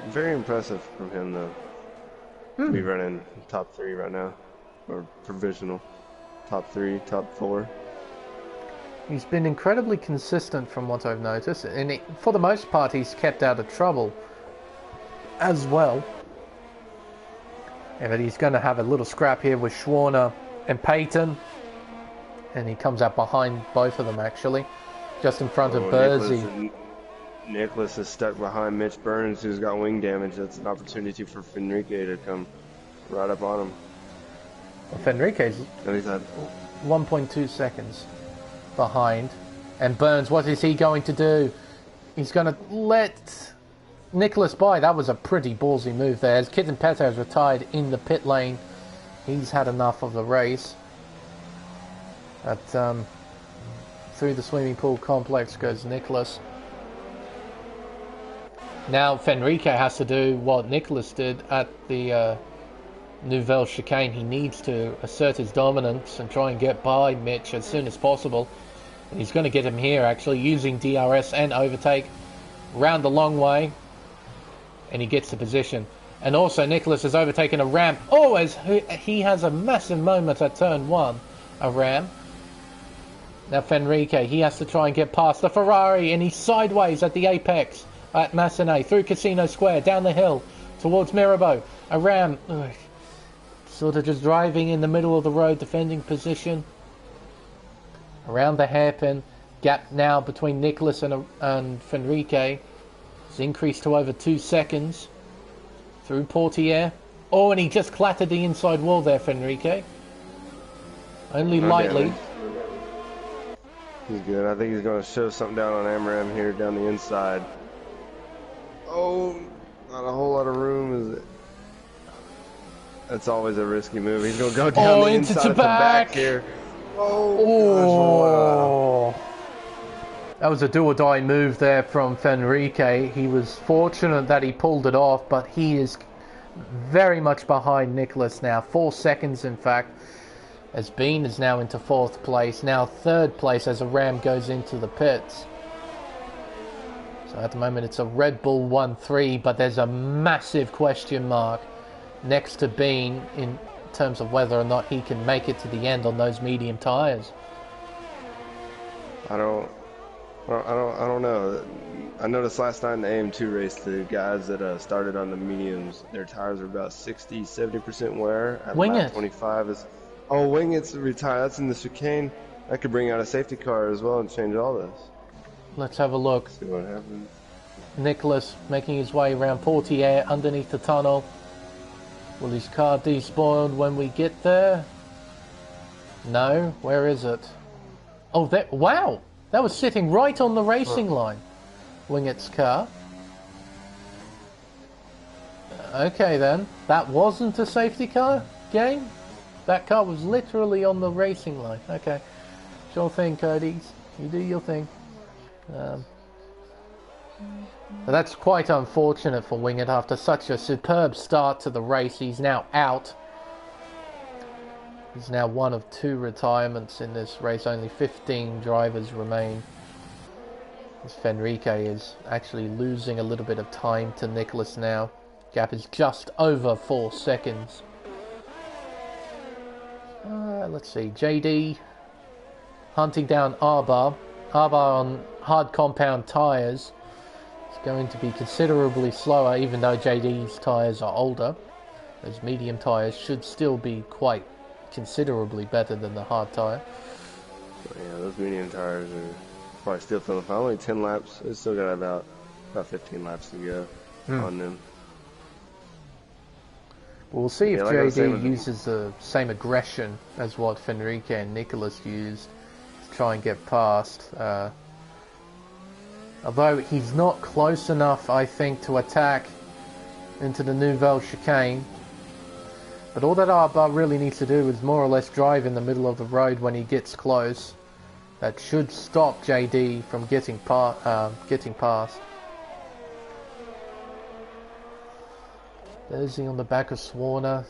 Very impressive from him though, to be running top 3 right now, or provisional top 3, top 4. He's been incredibly consistent from what I've noticed, and for the most part he's kept out of trouble as well. Yeah, but he's going to have a little scrap here with Schwarner and Payton, and he comes out behind both of them actually, just in front of Bursey. Nicholas is stuck behind Mitch Burns, who's got wing damage. That's an opportunity for Fenrique to come right up on him. Well, Fenrique's 1.2 seconds behind, and Burns, what is he going to do? He's going to let Nicholas by. That was a pretty ballsy move there, as Kitten Petto has retired in the pit lane. He's had enough of the race. But through the swimming pool complex goes Nicholas. Now Fenrique has to do what Nicholas did at the Nouvelle Chicane. He needs to assert his dominance and try and get by Mitch as soon as possible. And he's going to get him here actually, using DRS and overtake. Round the long way. And he gets the position. And also Nicholas has overtaken a Ram. Oh, as he has a massive moment at turn 1. A Ram. Now Fenrique, he has to try and get past the Ferrari, and he's sideways at the apex at Massenet, through Casino Square, down the hill towards Mirabeau. A Ram sort of just driving in the middle of the road, defending position. Around the hairpin. Gap now between Nicholas and Fenrique has increased to over 2 seconds. Through Portier. Oh, and he just clattered the inside wall there, Fenrique. Only lightly. He's good. I think he's going to show something down on Amram here down the inside. Oh, not a whole lot of room, is it? That's always a risky move. He's going to go down the inside at the back here. Oh. That was a do-or-die move there from Fenrique. He was fortunate that he pulled it off, but he is very much behind Nicholas now. 4 seconds, in fact, as Bean is now into 4th place. Now 3rd place as a Ram goes into the pits. So at the moment it's a Red Bull 1-3, but there's a massive question mark next to Bean in terms of whether or not he can make it to the end on those medium tyres. I don't I don't know. I noticed last night in the AM2 race, the guys that started on the mediums, their tires are about 60, 70% wear at Wing lap it. 25. Wing it's retired. That's in the chicane. I could bring out a safety car as well and change all this. Let's have a look. See what happens. Nicholas making his way around Portier underneath the tunnel. Will his car despoiled when we get there? No. Where is it? Oh, that! Wow! That was sitting right on the racing line. Wingett's car. Okay then. That wasn't a safety car game? That car was literally on the racing line. Okay. Sure thing, Cody's. You do your thing. But that's quite unfortunate for Wingett after such a superb start to the race. He's now out. He's now one of 2 retirements in this race. Only 15 drivers remain. As Fenrique is actually losing a little bit of time to Nicholas now. Gap is just over 4 seconds. Let's see. JD hunting down Arbar. Arbar on hard compound tyres. It's going to be considerably slower even though JD's tyres are older. Those medium tyres should still be quite considerably better than the hard tyre. Yeah, those medium tires are probably still feeling fine. Only 10 laps. It's still got about 15 laps to go on them. We'll see if like JD uses the same aggression as what Fenrique and Nicholas used to try and get past. Although he's not close enough, I think, to attack into the Nouvelle chicane. But all that Arbar really needs to do is more or less drive in the middle of the road when he gets close. That should stop JD from getting past. There's he on the back of Swarner.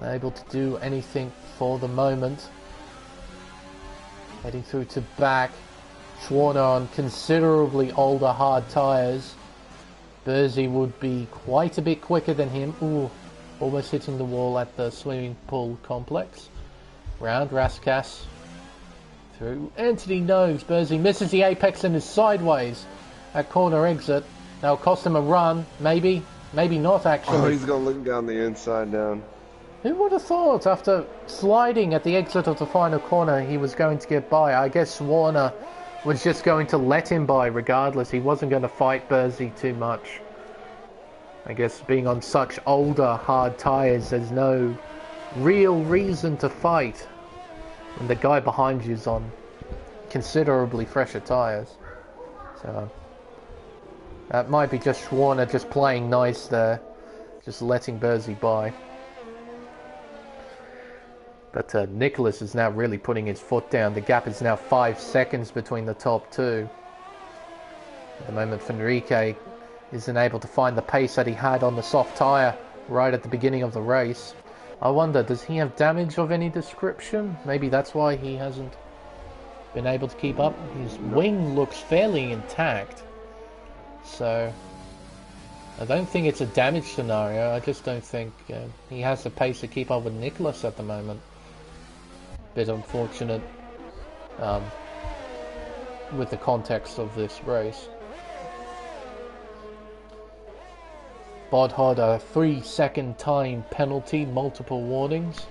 Unable to do anything for the moment. Heading through to back. Swarner on considerably older hard tyres. Bursey would be quite a bit quicker than him. Ooh, almost hitting the wall at the swimming pool complex. Round Raskas. Through Anthony Nogues. Bursey misses the apex and is sideways at corner exit. That'll cost him a run, maybe. Maybe not, actually. Oh, he's going to look down the inside down. Who would have thought after sliding at the exit of the final corner he was going to get by? I guess Warner was just going to let him by regardless. He wasn't going to fight Bursey too much. I guess being on such older hard tyres, there's no real reason to fight when the guy behind you's on considerably fresher tyres. So that might be just Warner just playing nice there, just letting Bursey by. But Nicholas is now really putting his foot down. The gap is now 5 seconds between the top 2. At the moment, Fenrique isn't able to find the pace that he had on the soft tyre right at the beginning of the race. I wonder, does he have damage of any description? Maybe that's why he hasn't been able to keep up. His wing looks fairly intact. So I don't think it's a damage scenario. I just don't think he has the pace to keep up with Nicholas at the moment. Bit unfortunate with the context of this race. Bod had a 3-second time penalty, multiple warnings.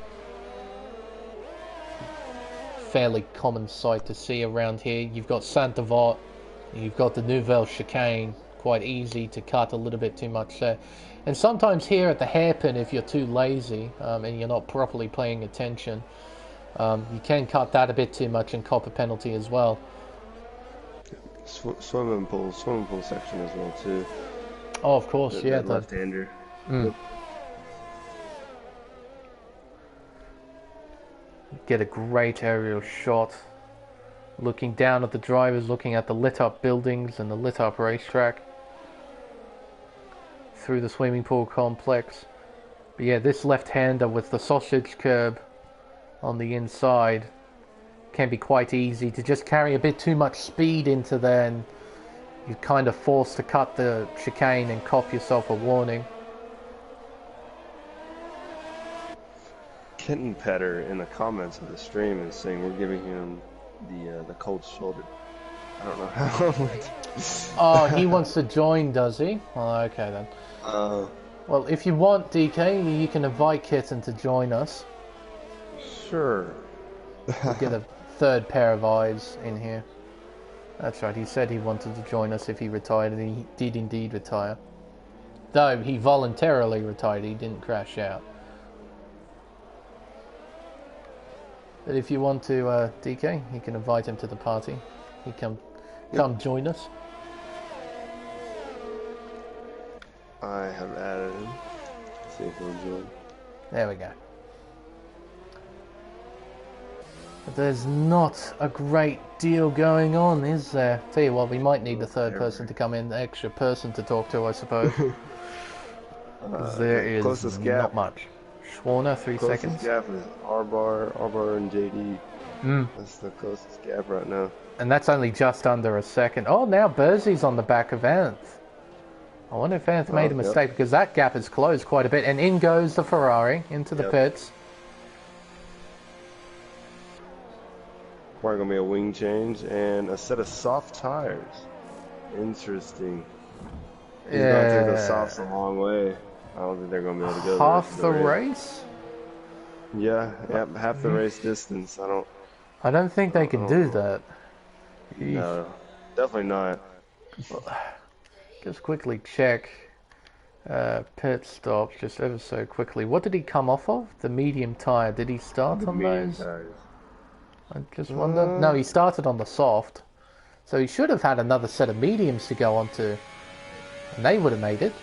Fairly common sight to see around here. You've got Saint-Devote, you've got the Nouvelle chicane. Quite easy to cut a little bit too much there. And sometimes here at the hairpin, if you're too lazy and you're not properly paying attention, you can cut that a bit too much and cop a penalty as well. Swimming pool section as well too. Oh, of course, yeah. That left-hander. Get a great aerial shot. Looking down at the drivers, looking at the lit-up buildings and the lit-up racetrack. Through the swimming pool complex. But yeah, this left-hander with the sausage curb on the inside can be quite easy to just carry a bit too much speed into there, and you're kind of forced to cut the chicane and cop yourself a warning. Kenton Petter in the comments of the stream is saying we're giving him the cold shoulder. don't know how. Oh, he wants to join, does he? Oh, okay then. Well, if you want, DK, you can invite Kitten to join us. Sure. We'll get a third pair of eyes in here. That's right, he said he wanted to join us if he retired, and he did indeed retire. Though he voluntarily retired, he didn't crash out. But if you want to, DK, you can invite him to the party. He come join us. I have added him. Let's see if he'll join. There we go. But there's not a great deal going on, is there? Tell you what, we might need a third person to come in, an extra person to talk to, I suppose. There is closest not gap. much. Schwarner, 3 Closest seconds. gap is R-Bar and JD. That's the closest gap right now. And that's only just under a second. Oh, now Bursey's on the back of Anth. I wonder if Anth made a mistake, because that gap has closed quite a bit. And in goes the Ferrari into the pits. Probably going to be a wing change and a set of soft tires. Interesting. He's going to take the softs a long way. I don't think they're going to be able to go half the race? Yeah, half the race distance. I don't think they can do that. No, definitely not. Just quickly check pit stops just ever so quickly. What did he come off of? The medium tire. Did he start on those? Tires. I just wonder. No, he started on the soft. So he should have had another set of mediums to go onto. And they would have made it.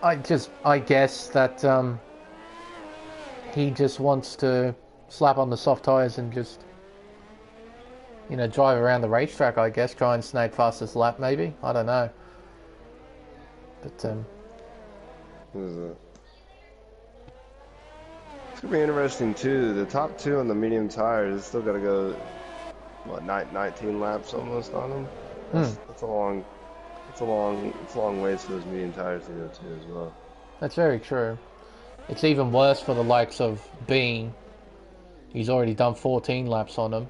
I guess that he just wants to slap on the soft tires and just, you know, drive around the racetrack, I guess, try and snag fastest lap maybe. I don't know. But What is it? It's gonna be interesting too. The top two on the medium tires still got to go, what, 19 laps almost on them. That's a long ways for those medium tires to go too as well. That's very true. It's even worse for the likes of Bean. He's already done 14 laps on them.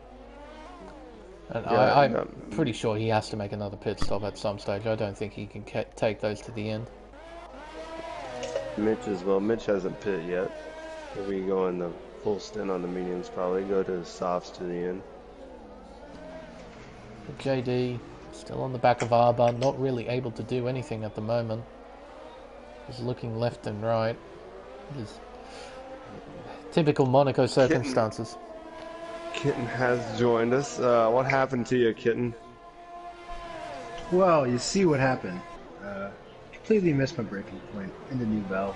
And Yeah, I'm pretty sure he has to make another pit stop at some stage. I don't think he can take those to the end. Mitch as well. Mitch hasn't pit yet. He'll be going the full stint on the mediums probably. Go to the softs to the end. But JD still on the back of Arba, not really able to do anything at the moment. He's looking left and right. Just typical Monaco circumstances. Kitten has joined us. What happened to you, Kitten? Well, you see what happened. Completely missed my braking point in the Nouvelle.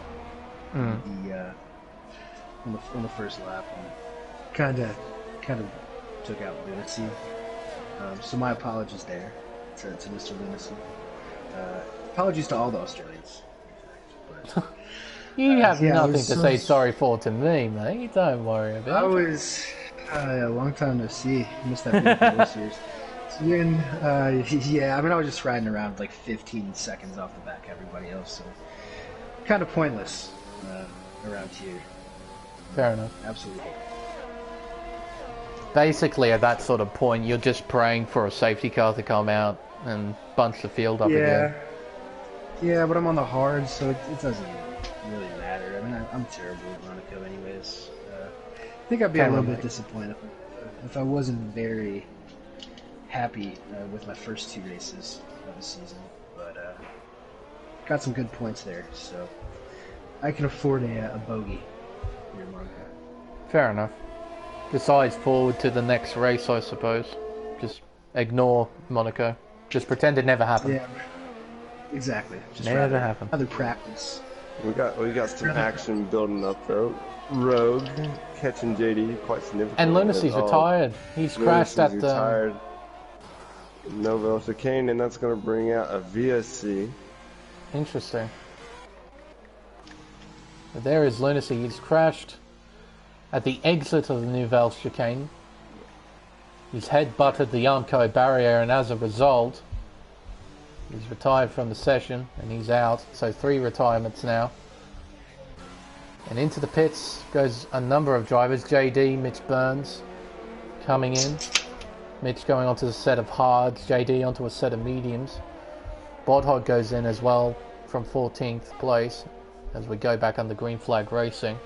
On the first lap, and kind of took out Lunacy. So my apologies there to Mr. Lunacy. Apologies to all the Australians. But, you have nothing to say sorry for to me, mate. Don't worry about it. I was a long time no see. Missed that beautiful race years. Yeah, I mean, I was just riding around like 15 seconds off the back of everybody else, so kind of pointless around here. Fair enough. Absolutely. Basically, at that sort of point, you're just praying for a safety car to come out and bunch the field up again. Yeah, but I'm on the hard, so it doesn't really matter. I mean, I'm terrible at Monaco anyways. I think I'd be a little bit disappointed if I wasn't very happy with my first two races of the season, but got some good points there, so I can afford a bogey here in Monaco. Fair enough. Decides forward to the next race, I suppose. Just ignore Monaco. Just pretend it never happened. Yeah, exactly. Just never happened. Other practice. We got some action building up though. Rogue catching JD quite significantly. And Lunacy's retired. He's crashed at the retired. Nouvelle chicane, and that's going to bring out a VSC. Interesting. But there is Lunacy. He's crashed at the exit of the Nouvelle chicane. His head butted the Armco barrier, and as a result, he's retired from the session, and he's out. So 3 retirements now. And into the pits goes a number of drivers. JD, Mitch Burns, coming in. Mitch going onto the set of hards. JD onto a set of mediums. Bodhog goes in as well from 14th place as we go back under green flag racing.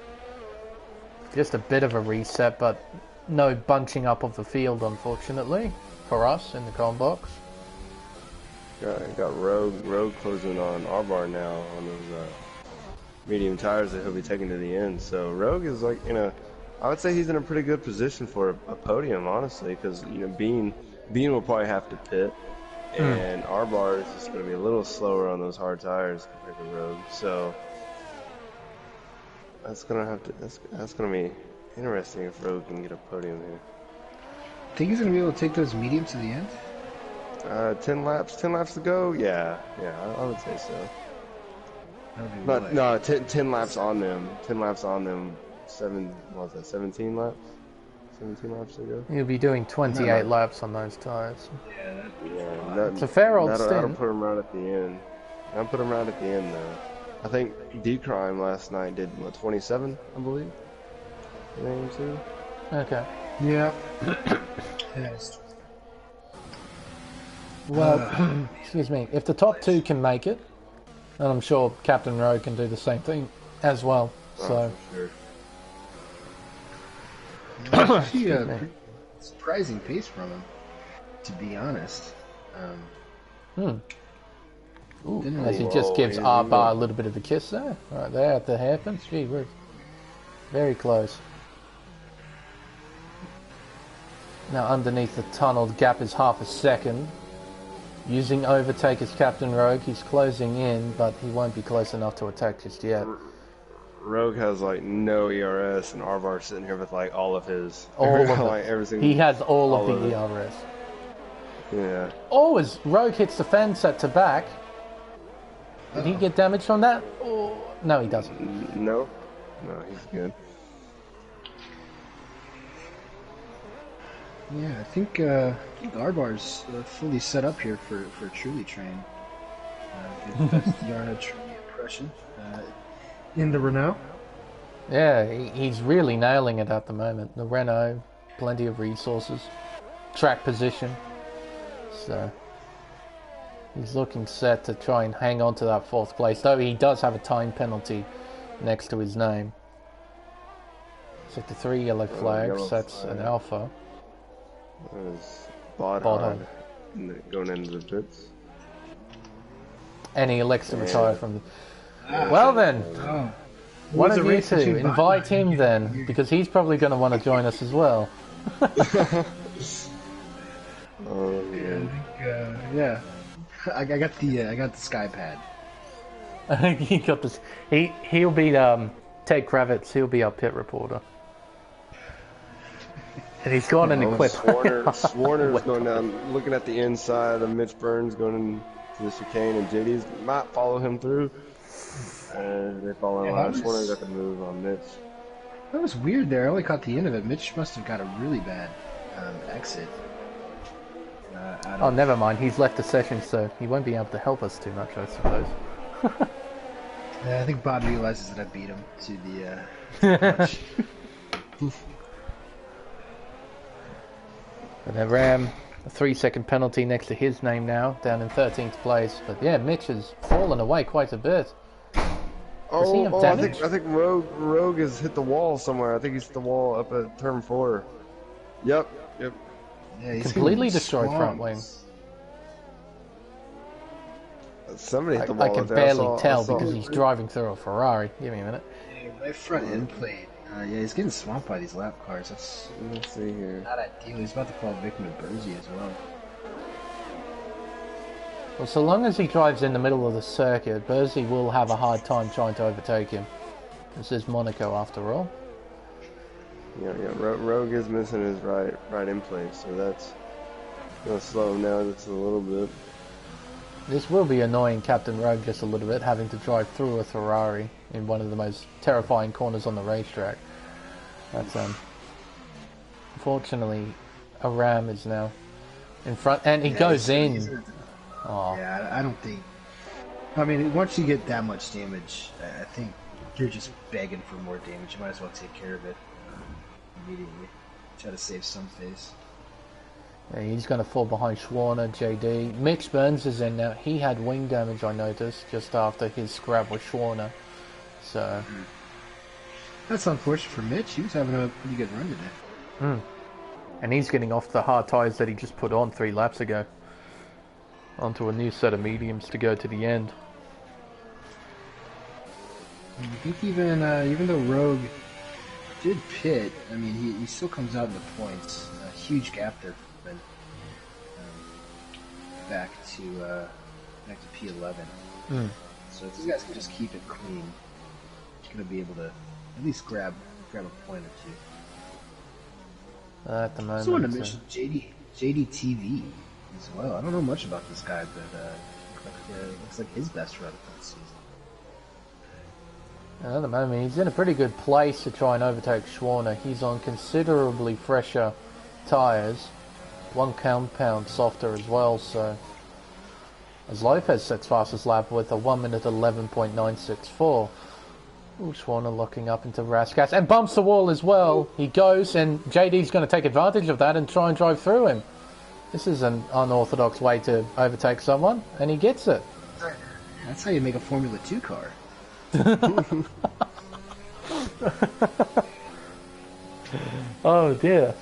Just a bit of a reset, but no bunching up of the field, unfortunately, for us in the com box. Got Rogue closing on our bar now on those medium tires that he'll be taking to the end. So Rogue is like, I would say he's in a pretty good position for a podium, honestly, because Bean will probably have to pit, and our bar is just going to be a little slower on those hard tires compared to Rogue. So that's gonna be interesting if Rogue can get a podium here. Think he's gonna be able to take those mediums to the end? 10 laps to go. Yeah, I would say so. But No, 10 laps on them. 10 laps on them. 17 laps? 17 laps to go. You'll be doing 28 laps on those tires. Yeah, It's a fair old that'll stint. put him right at the end. I'll put him right at the end, though. I think D-Crime last night did, 27, I believe? In AM2? Okay. yeah. Yes. Well, excuse me. If the top two can make it, and I'm sure Captain Rowe can do the same thing as well. So, For sure. Actually, surprising pace from him, to be honest. as he just gives our bar a little bit of a kiss there, right there at the hairpin. Gee, we're very close. Now underneath the tunnel, the gap is half a second. Using overtake as Captain Rogue, he's closing in, but he won't be close enough to attack just yet. Rogue has no ERS, and Arvar's sitting here with all of his. All of like it. everything. He has all of of the it. ERS. Yeah. Oh, as Rogue hits the fan set to back. Did he get damage from that? Oh, no, he doesn't. No, he's good. Yeah, I think Arbar's fully set up here for a truly train. That's the Yarna truly impression. In the Renault. Yeah, he's really nailing it at the moment. The Renault, plenty of resources, track position. So he's looking set to try and hang on to that fourth place, though he does have a time penalty next to his name. So the 3 yellow flags, yellow that's flag. an alpha. That is Bodhog Bodhog. going into the pits. And he elects to retire from the... Well then, Oh. one of you two, invite him then, because he's probably going to want to join us as well. Oh yeah. Yeah. I got the sky pad. he got this. He'll be Ted Kravitz. He'll be our pit reporter, and he's got an equipment. Swarner's going down, looking at the inside of Mitch Burns going into the chicane, and JD's might follow him through. And they follow in line. Swarner got the move on Mitch. That was weird there. I only caught the end of it. Mitch must have got a really bad exit. Oh, never mind. He's left the session, so he won't be able to help us too much, I suppose. I think Bob realizes that I beat him to the punch. And then Ram, a 3-second penalty next to his name now, down in 13th place. But yeah, Mitch has fallen away quite a bit. Does he have damage? I think Rogue has hit the wall somewhere. I think he's hit the wall up at turn 4. Yep. Yeah, he's Completely hitting destroyed front swamps. wing. Somebody hit the wall. I can up there. barely tell because he's driving through a Ferrari. Give me a minute. Yeah, right front end plate. Yeah, he's getting swamped by these lap cars. That's Let's see here. not ideal. He's about to fall victim to Bergy as well. Well, so long as he drives in the middle of the circuit, Bursey will have a hard time trying to overtake him. This is Monaco after all. Yeah. Rogue is missing his right in place, so that's gonna slow him down just a little bit. This will be annoying Captain Rogue just a little bit, having to drive through a Ferrari in one of the most terrifying corners on the racetrack. That's unfortunately, a Ram is now in front, and he goes in. Oh. Yeah, I don't think. I mean, once you get that much damage, I think you're just begging for more damage. You might as well take care of it immediately. Try to save some face. Yeah, he's going to fall behind Schwarner, JD. Mitch Burns is in now. He had wing damage, I noticed, just after his scrap with Schwarner. So... That's unfortunate for Mitch. He was having a pretty good run today. And he's getting off the hard tyres that he just put on 3 laps ago. Onto a new set of mediums to go to the end. I think even though Rogue did pit, I mean, he still comes out in the points. A huge gap there for him. Back to P11. So if these guys can just keep it clean, he's going to be able to at least grab a point or two. At the moment. I want to mention JDTV as well. I don't know much about this guy, but looks like his best run of the season. At the moment, he's in a pretty good place to try and overtake Schwarner. He's on considerably fresher tyres, 1 compound softer as well. So, as Lopez sets fastest lap with a 1 minute 11.964. Ooh, Schwarner locking up into Raskas and bumps the wall as well. He goes, and JD's going to take advantage of that and try and drive through him. This is an unorthodox way to overtake someone, and he gets it. That's how you make a Formula 2 car. Oh dear.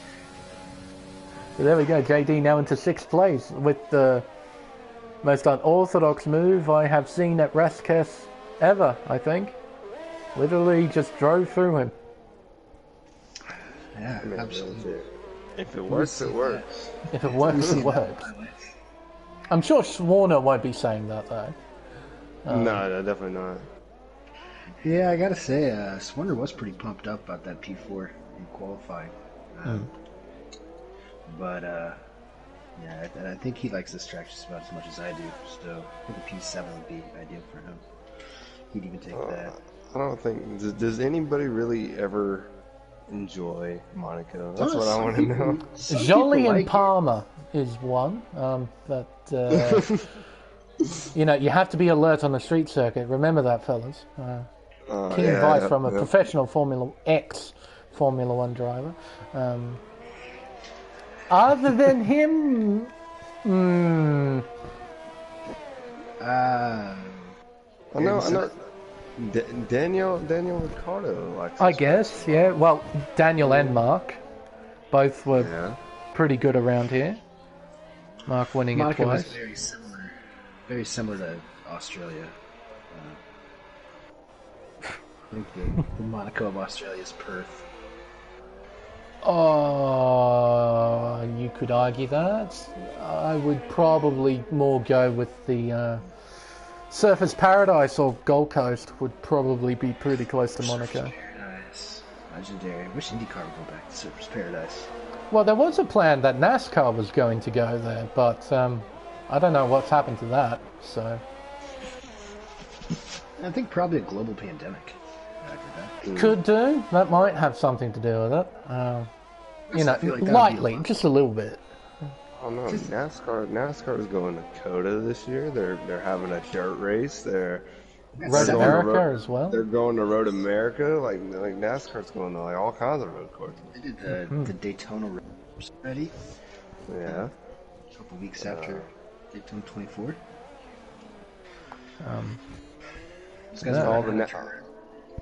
So there we go, JD now into 6th place with the most unorthodox move I have seen at Raskas ever, I think. Literally just drove through him. Yeah, absolutely. If it works, it works. If it works, it works. I'm sure Schwarner won't be saying that though. No, definitely not. Yeah, I gotta say, Schwarner was pretty pumped up about that P4 in qualifying. But, yeah, I think he likes this track just about as much as I do, so I think a P7 would be ideal for him. He'd even take that. I don't think... Does anybody really ever enjoy Monaco? That's what I want to know. Jolly and Palmer is one, but you know, you have to be alert on the street circuit. Remember that, fellas. Key advice from a professional Formula 1 driver. Other than him, I know. Daniel Ricciardo likes. I guess, yeah. Well, Daniel and Mark both were pretty good around here. Mark winning it twice. Was very similar to Australia. I think the Monaco of Australia is Perth. Oh, you could argue that. I would probably more go with the Surfers Paradise or Gold Coast would probably be pretty close to Monaco. Surfers Paradise. Legendary. I wish IndyCar would go back to Surfers Paradise. Well, there was a plan that NASCAR was going to go there, but I don't know what's happened to that. So I think probably a global pandemic. Could do. That might have something to do with it. You know, like lightly, just a little bit. Oh no, NASCAR is going to COTA this year. They're having a dirt race. They're Road America as well. They're going to Road America. Like NASCAR's going to like all kinds of road courses. They did the Daytona race already. Yeah. A couple weeks after Daytona 24.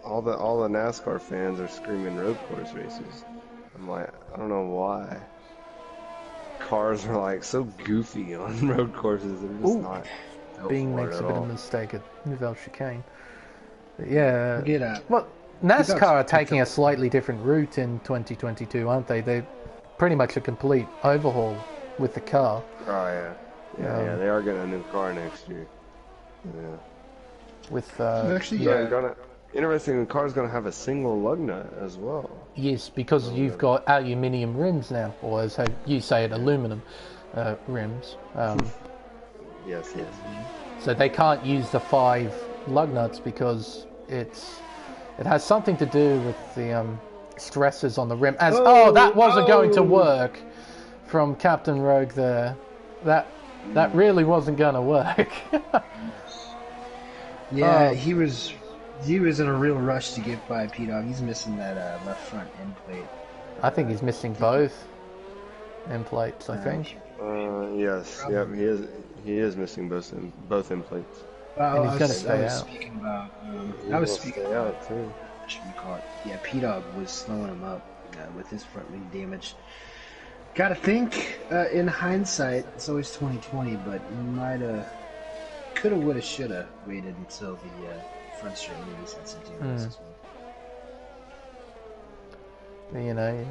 All the NASCAR fans are screaming road course races. I'm like, I don't know why. Cars are like so goofy on road courses. They're just not. Being makes a bit of a mistake at Nouvelle Chicane. But yeah. Well, NASCAR are taking a slightly different route in 2022, aren't they? They're pretty much a complete overhaul with the car. Oh yeah. Yeah, they are getting a new car next year. Yeah. With interesting, the car's going to have a single lug nut as well. Yes, because you've got aluminium rims now, or as you say it, aluminum rims. Yes. So they can't use the 5 lug nuts because it has something to do with the stresses on the rim. That wasn't going to work from Captain Rogue there. That really wasn't going to work. Yeah, he was in a real rush to get by P-Dog. He's missing that left front end plate. I think he's missing both end plates. I think. Yes. Yep. He is missing both end plates. Well, And he's gonna I stay was out. speaking about. He's I was gonna speaking stay about. out too. What should we call it? Yeah, P-Dog was slowing him up with his front wing damage. Gotta think, in hindsight, it's always 2020, but might have, coulda, woulda, shoulda waited until the front straight wings had some damage as well. You know,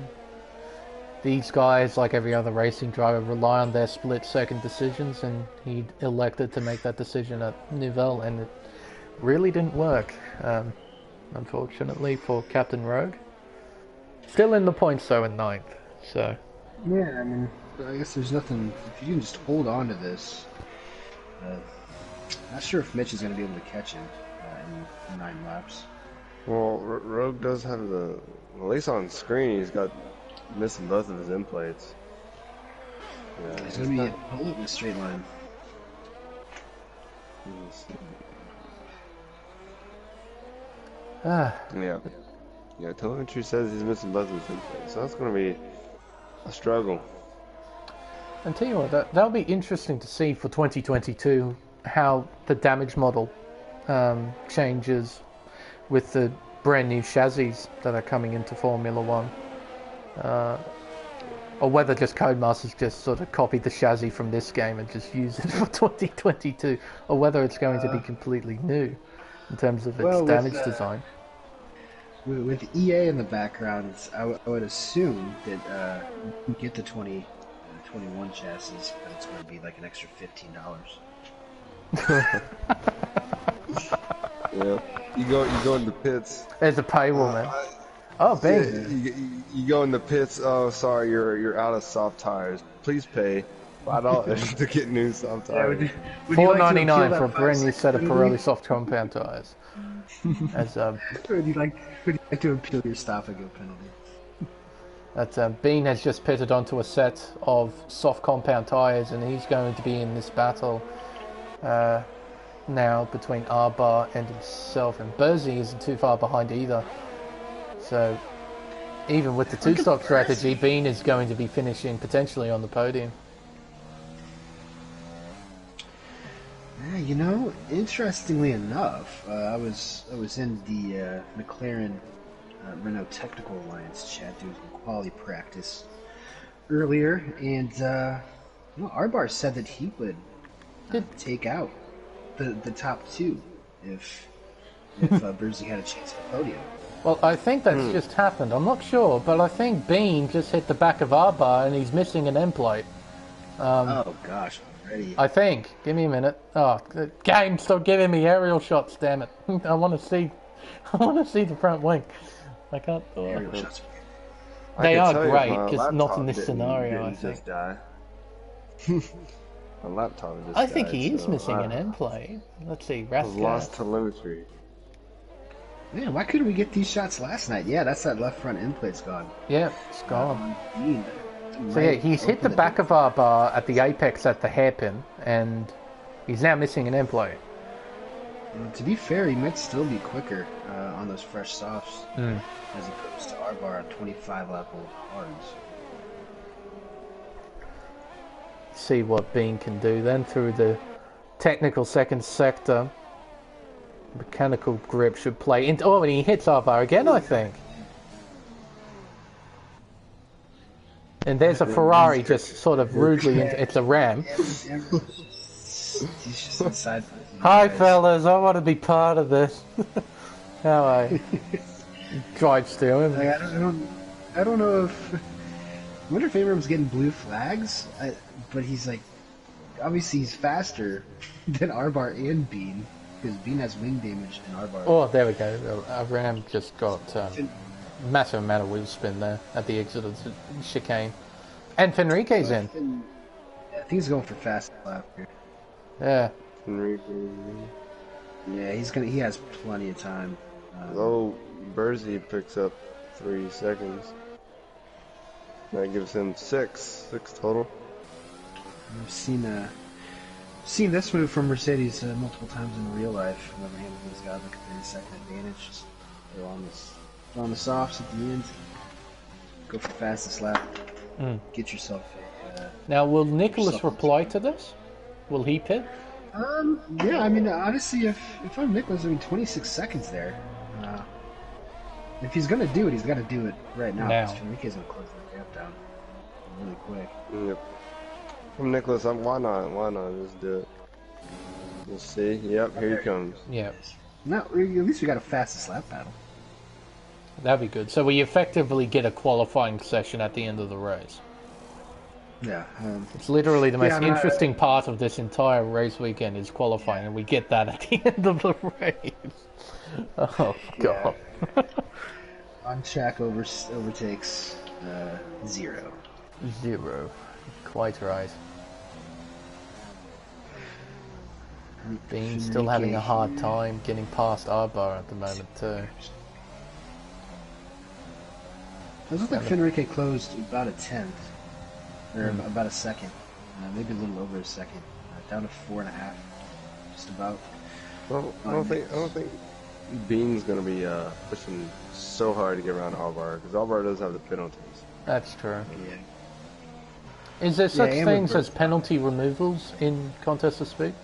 these guys, like every other racing driver, rely on their split-second decisions, and he elected to make that decision at Nouvelle, and it really didn't work, unfortunately, for Captain Rogue. Still in the points, though, in 9th, so... Yeah, I mean, I guess there's nothing, if you can just hold on to this, not sure if Mitch is going to be able to catch him in 9 laps. Well, Rogue does have at least on screen, he's got missing both of his end plates. Yeah, He's going to be a bullet in a straight line. Yeah. Yeah, telemetry says he's missing both of his end plates, so that's going to be a struggle. And tell you what, that'll be interesting to see for 2022 how the damage model changes with the brand new chassis that are coming into Formula One, or whether just Codemasters just sort of copied the chassis from this game and just use it for 2022, or whether it's going to be completely new in terms of its damage design. With EA in the background, I would assume that you get the 2021 chassis, but it's going to be like an extra $15. Yeah, you go in the pits. There's a paywall, man. Oh, bang! Yeah, you go in the pits. Oh, sorry, you're out of soft tires. Please pay $5 to get new soft tires. $4.99 for a brand new set of Pirelli soft compound tires. As Would you like to appeal your stop and go penalty? that Bean has just pitted onto a set of soft compound tires, and he's going to be in this battle now between Arbar and himself, and Burzy isn't too far behind either. So even with the two-stop strategy, Bean is going to be finishing potentially on the podium. Yeah, you know, interestingly enough, I was in the McLaren Renault Technical Alliance chat doing some quality practice earlier, and Arbar said that he would take out the top two if Burzy had a chance at the podium. Well, I think that's just happened. I'm not sure, but I think Bean just hit the back of Arbar and he's missing an end plate. Oh gosh, already. I think. Give me a minute. Oh, the game, stop giving me aerial shots, damn it. I want to see the front wing. I can't. Aerial shots. They are tell you, great, my just not in this laptop scenario, I didn't think. just die. My laptop just I think died, he is so missing I an end plate. Let's see, lost Rascal. telemetry. Man, why couldn't we get these shots last night? Yeah, that's that left front end plate's gone. Yeah, it's gone. Bean, So yeah, he's hit the back of our bar at the apex at the hairpin, and he's now missing an end plate. To be fair, he might still be quicker on those fresh softs as opposed to our bar on 25 lap old hards. See what Bean can do then through the technical second sector. Mechanical grip should play into. Oh, and he hits our bar again, I think. And there's a Ferrari just sort of rudely into. It's a Ram. He's just inside. Hi, fellas. I want to be part of this. How I drives through him. Like, I don't know if. I wonder if Abram's getting blue flags, but he's like, obviously he's faster than Arbar and Bean because Bean has wing damage and Arbar. Oh, there we go. Ram just got massive amount of wheel spin there at the exit of the chicane, and Fenrique's in. I think he's going for fast lap here. Yeah. Yeah, he has plenty of time. Burzy picks up 3 seconds. That gives him six total. I've seen this move from Mercedes multiple times in real life. Whenever Hamilton's got like a 30-second advantage, just throw on the softs at the end. Go for fastest lap. Mm. Get yourself a. Now, will Nicholas yourself a reply to this? Will he pit? Yeah, I mean, honestly, if I'm Nicholas, I mean, 26 seconds there. If he's gonna do it, he's got to do it right now. Now. Because Fenrique's gonna close that gap down really quick. Yep. From Nicholas, why not? Why not? Just do it. We'll see. Yep, here he comes. Yeah. Now, at least we got a fastest lap battle. That'd be good. So we effectively get a qualifying session at the end of the race. Yeah. It's literally the most Yeah, I mean, interesting part of this entire race weekend is qualifying, and we get that at the end of the race. Oh, God. On track overtakes 0. 0. Quite right. Bean still having a hard time getting past R-Bar at the moment, too. It looks like Fenrique closed about a tenth, or about a second, maybe a little over a second, down to 4.5, just about. Well, I don't think Bean's gonna be pushing so hard to get around Alvar because Alvar does have the penalties. That's true. Yeah. Is there such things as penalty removals in Contest of Speed?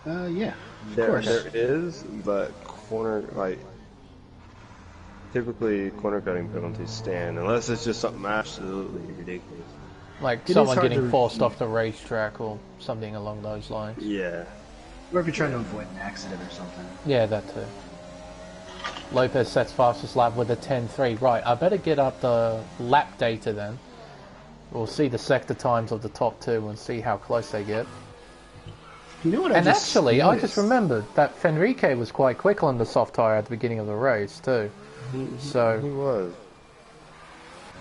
Yeah, of There course. is, but typically corner cutting penalties stand unless it's just something absolutely ridiculous. Like It someone is hard getting to- forced off the racetrack or something along those lines. Yeah. Or if you're trying to avoid an accident or something. Yeah, that too. Lopez sets fastest lap with a 10.3. Right, I better get up the lap data then. We'll see the sector times of the top two and see how close they get. You know what? And actually, I just remembered that Fenrique was quite quick on the soft tyre at the beginning of the race too. He So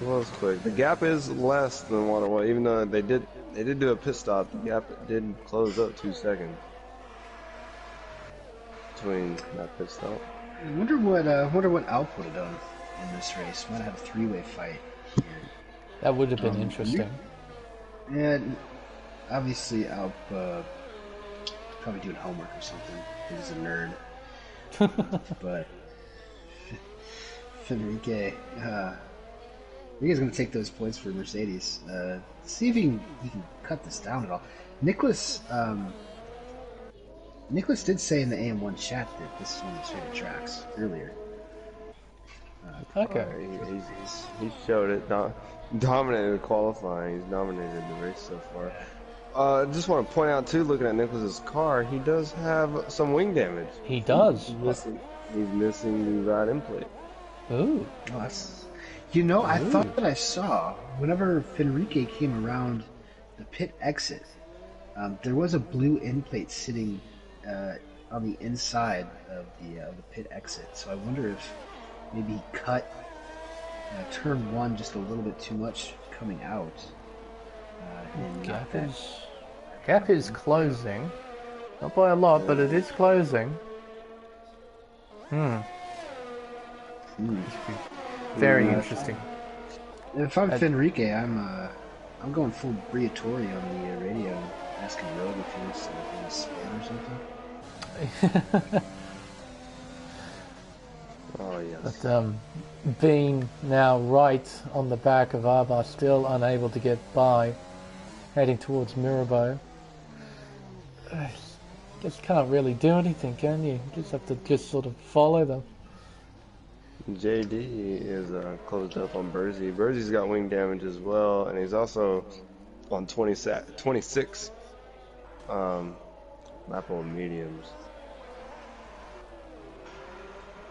was quick. The gap is less than what it was, even though they did do a pit stop. The gap did close up 2 seconds between that pit stop. I wonder what Alp would have done in this race. Might have had a three-way fight here. that would have been interesting. And obviously Alp probably doing homework or something. He's a nerd. But Fenrique, Fenrique's going to take those points for Mercedes. See if he can cut this down at all. Nicholas did say in the AM1 chat that this is one of the straighter tracks earlier. Okay. He showed it. Dominated qualifying. He's dominated the race so far. I just want to point out too, looking at Nicholas's car, he does have some wing damage. He does. He's missing the right end plate. Ooh. Oh, that's... You know, I thought that I saw, whenever Fenrique came around the pit exit, there was a blue end plate sitting on the inside of the pit exit. So I wonder if maybe he cut turn one just a little bit too much coming out. Gap is closing. Not by a lot, but it is closing. Very interesting. If I'm Fenrique, I'm going full Briatore on the radio, asking Rogue if he wants to spin or something. Oh yes. But being now right on the back of Arba, still unable to get by, heading towards Mirabeau. Just can't really do anything, can you? Just have to sort of follow them. JD is closed up on Burzy. Burzy's got wing damage as well, and he's also on 26 lap on mediums.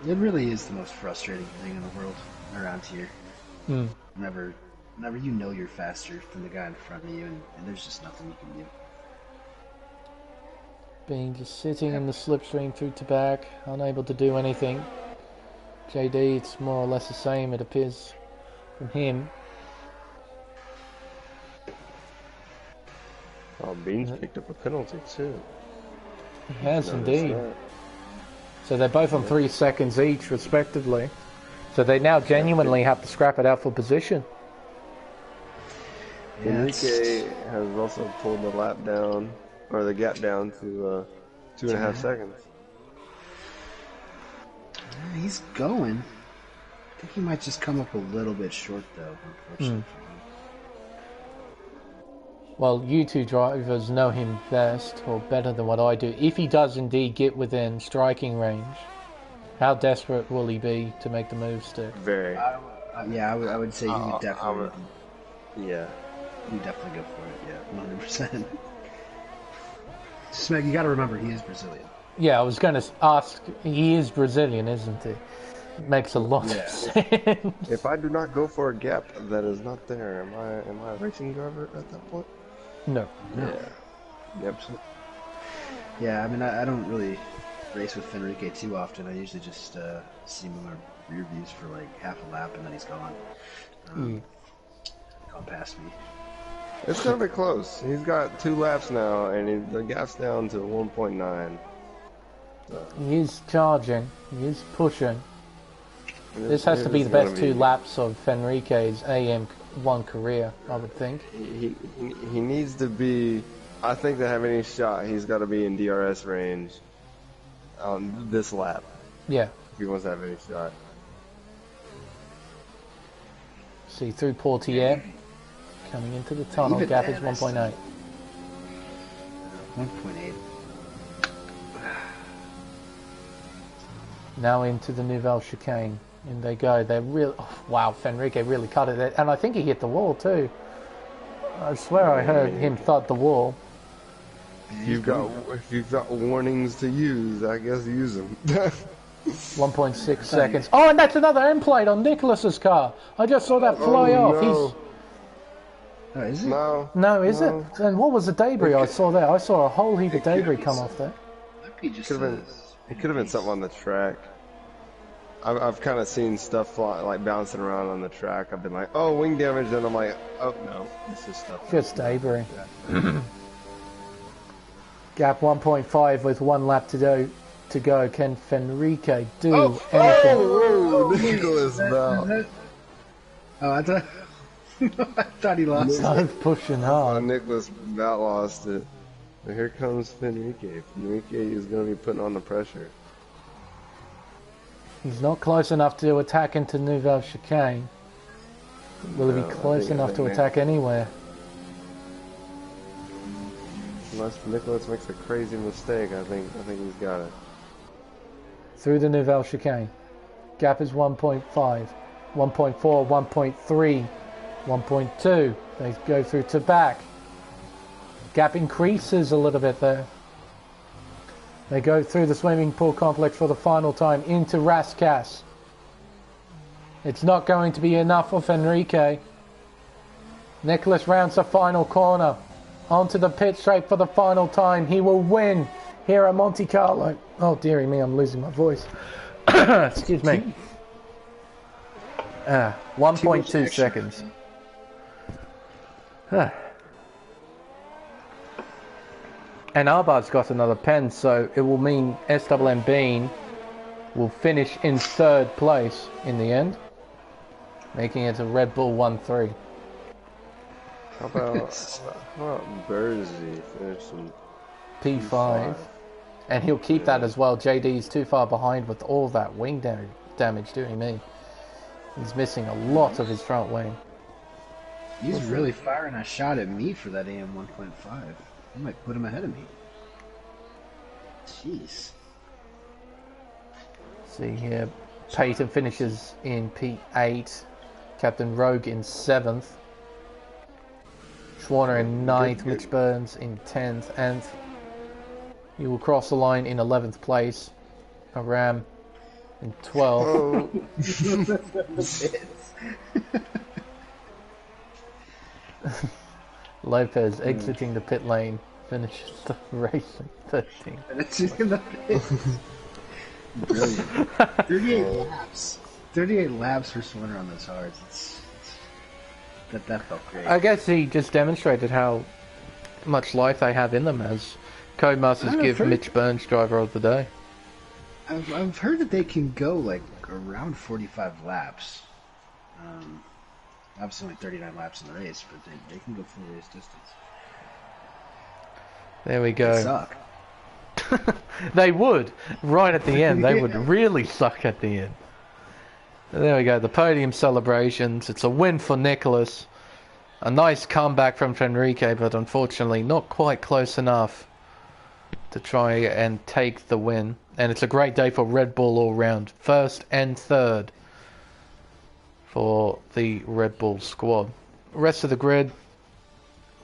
It really is the most frustrating thing in the world around here. Whenever you know you're faster than the guy in front of you, and there's just nothing you can do. Being just sitting in the slipstream through to back, unable to do anything. JD, it's more or less the same, it appears, from him. Oh, Beans picked up a penalty too. He has Noticed indeed. that. So they're both on 3 seconds each, respectively. So they now genuinely have to scrap it out for position. Enrique has also pulled the lap down, or the gap down to 2.5 seconds. He's going. I think he might just come up a little bit short, though, unfortunately for him. Well, you two drivers know him best, or better than what I do. If he does indeed get within striking range, how desperate will he be to make the move stick? Very. Yeah, I would say he would definitely. Yeah. He would definitely go for it. Yeah, 100%. Just, you got to remember, he is Brazilian. Yeah, I was going to ask. He is Brazilian, isn't he? It makes a lot of sense. If I do not go for a gap that is not there, am I a racing driver at that point? No. Yeah. Yep. Yeah, I mean, I don't really race with Fenrique too often. I usually just see him in my rear views for like half a lap, and then he's gone. Gone past me. It's gonna be close. He's got 2 laps now, and the gap's down to 1.9. He is charging. He is pushing. This has to be the best 2 laps of Fenrique's AM1 career, I would think. He needs to be. I think to have any shot, he's got to be in DRS range on this lap. Yeah. If he wants to have any shot. See through Portier. Coming into the tunnel, Even gap then, is 1.8. 1.8. Now into the Nouvelle chicane. In they go. They're really. Oh, wow, Fenrique really cut it. And I think he hit the wall too. I swear I heard him thud the wall. If you've got warnings to use, I guess use them. 1.6 seconds. Oh, and that's another end plate on Nicholas's car. I just saw that fly off. No. Oh, is it? No, Is it? And what was the debris I saw there? I saw a whole heap of debris come off there. Might be just it could have been something on the track. I've kind of seen stuff fly, like bouncing around on the track. I've been like, oh, wing damage, and I'm like, oh no, this is stuff. Just debris. Gap 1.5 with 1 lap to go. Can Fenrique do anything? Oh, Nicholas Bell. Oh, I thought I thought he lost. So pushing hard. Nicholas Bell lost it. But here comes Fenrique. Fenrique is going to be putting on the pressure. He's not close enough to attack into Nouvelle chicane. Will he be close enough to attack anywhere? Unless Nicholas makes a crazy mistake, I think he's got it. Through the Nouvelle chicane. Gap is 1.5, 1.4, 1.3, 1.2. They go through to back. Gap increases a little bit there. They go through the swimming pool complex for the final time into Rascasse. It's not going to be enough for Fenrique. Nicholas rounds the final corner. Onto the pit straight for the final time. He will win here at Monte Carlo. Oh, dearie me, I'm losing my voice. Excuse me. 1.2 seconds. And Arbard's got another pen, so it will mean SWM Bean will finish in 3rd place in the end, making it a Red Bull 1-3. How about Burzy finishing P5? And he'll keep that as well. JD's too far behind with all that wing damage doing me. He's missing a lot of his front wing. He's really firing a shot at me for that AM 1.5. I might put him ahead of me. Jeez. See here, Peyton finishes in P8. Captain Rogue in 7th. Schwarner in 9th. Mitch Burns in 10th. And he will cross the line in 11th place. Aram in 12th. Lopez exiting the pit lane, finishes the race in 13th. Finishing the pit. Brilliant. 38 laps. 38 laps for Schwarner on those hards. That felt great. I guess he just demonstrated how much life they have in them as Codemasters give Mitch Burns driver of the day. I've heard that they can go like around 45 laps. Obviously only 39 laps in the race, but they can go full race distance. There we go. They suck. They would. Right at the end. They would really suck at the end. There we go, the podium celebrations. It's a win for Nicholas. A nice comeback from Fenrique, but unfortunately not quite close enough to try and take the win. And it's a great day for Red Bull all round. First and third for the Red Bull squad. Rest of the grid,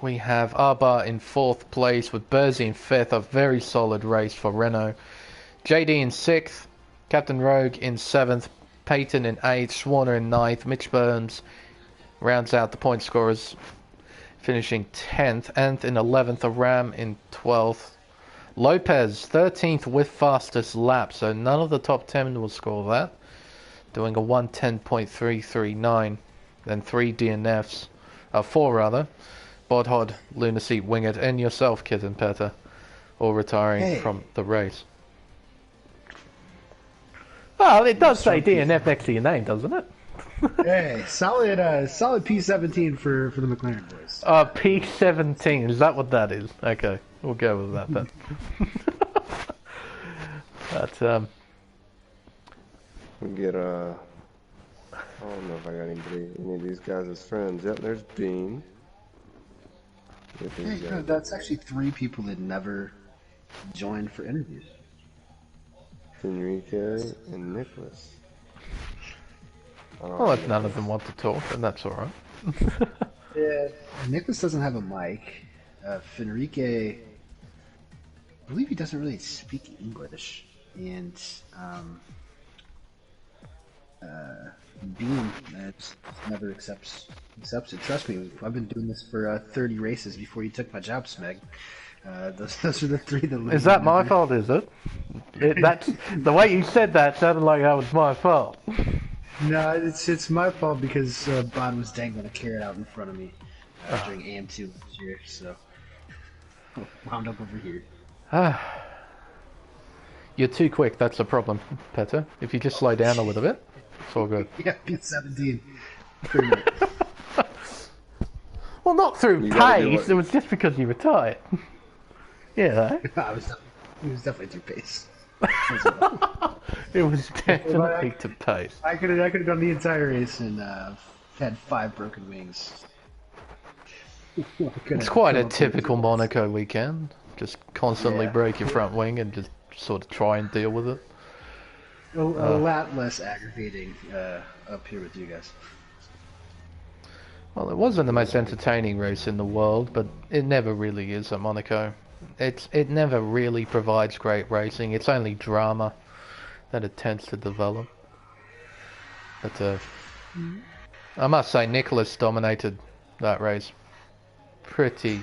we have Arba in 4th place with Berzi in 5th. A very solid race for Renault. JD in 6th. Captain Rogue in 7th. Peyton in 8th. Schwarner in 9th. Mitch Burns rounds out the point scorers, finishing 10th. Nth in 11th. Aram in 12th. Lopez 13th with fastest lap, so none of the top 10 will score that. Doing a 1:10.339. Then 3 DNFs. 4 rather. Bodhod, Lunacy, Wingert, and yourself, Kid and Petter, all retiring from the race. Well, it does say DNF next to your name, doesn't it? Hey, solid P17 for the McLaren boys. P17, is that what that is? Okay, we'll go with that then. But, we get, I don't know if I got any of these guys as friends. Yep, there's Dean. Hey, no, that's actually 3 people that never joined for interviews. Enrique and Nicholas. Well, if none of them want to talk, then that's alright. Yeah, Nicholas doesn't have a mic. Fenrique, I believe he doesn't really speak English. And, Beam just never accepts it. Trust me, I've been doing this for 30 races before you took my job, Smeg. Those are the 3 that... Is that my fault, is it? That's, the way you said that sounded like that was my fault. No, it's my fault because Bod was dangling a carrot out in front of me during AM2 last year, so wound up over here. You're too quick, that's the problem, Petter. If you just slow down a little bit, it's all good. Yeah, P17. Well, not through pace, it was just because you retired. Yeah. It was definitely through pace. It was definitely to pace. I could have done the entire race and had 5 broken wings. It's quite a typical Monaco weekend. Just constantly break your front wing and just sort of try and deal with it. A lot less aggravating up here with you guys. Well, it wasn't the most entertaining race in the world, but it never really is at Monaco. It never really provides great racing. It's only drama that it tends to develop. But I must say, Nicholas dominated that race pretty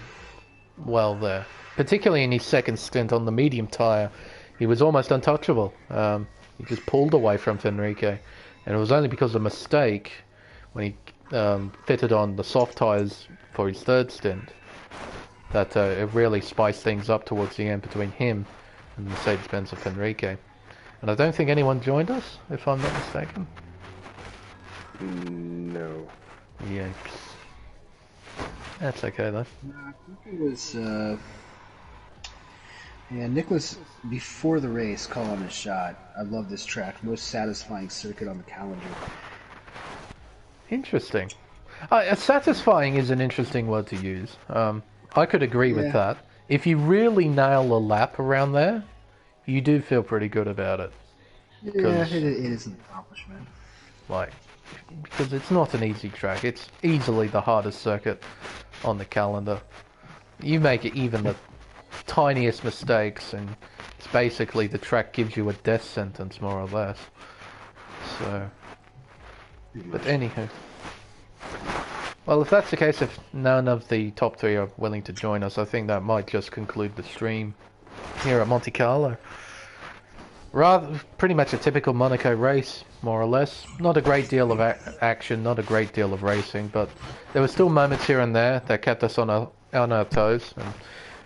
well there. Particularly in his second stint on the medium tyre, he was almost untouchable. He just pulled away from Fenrique, and it was only because of a mistake when he fitted on the soft tyres for his third stint that it really spiced things up towards the end between him and the Mercedes-Benz of Fenrique. And I don't think anyone joined us, if I'm not mistaken. No. Yikes. That's okay though. No, I think it was Nicholas before the race calling a shot. I love this track. Most satisfying circuit on the calendar. Interesting. Satisfying is an interesting word to use. I could agree with that. If you really nail a lap around there, you do feel pretty good about it. Yeah, it is an accomplishment. Because it's not an easy track. It's easily the hardest circuit on the calendar. You make it even the tiniest mistakes, and it's basically the track gives you a death sentence, more or less. So, but anywho. Well, if that's the case, if none of the top 3 are willing to join us, I think that might just conclude the stream here at Monte Carlo. Pretty much a typical Monaco race, more or less. Not a great deal of action, not a great deal of racing, but there were still moments here and there that kept us on our toes. And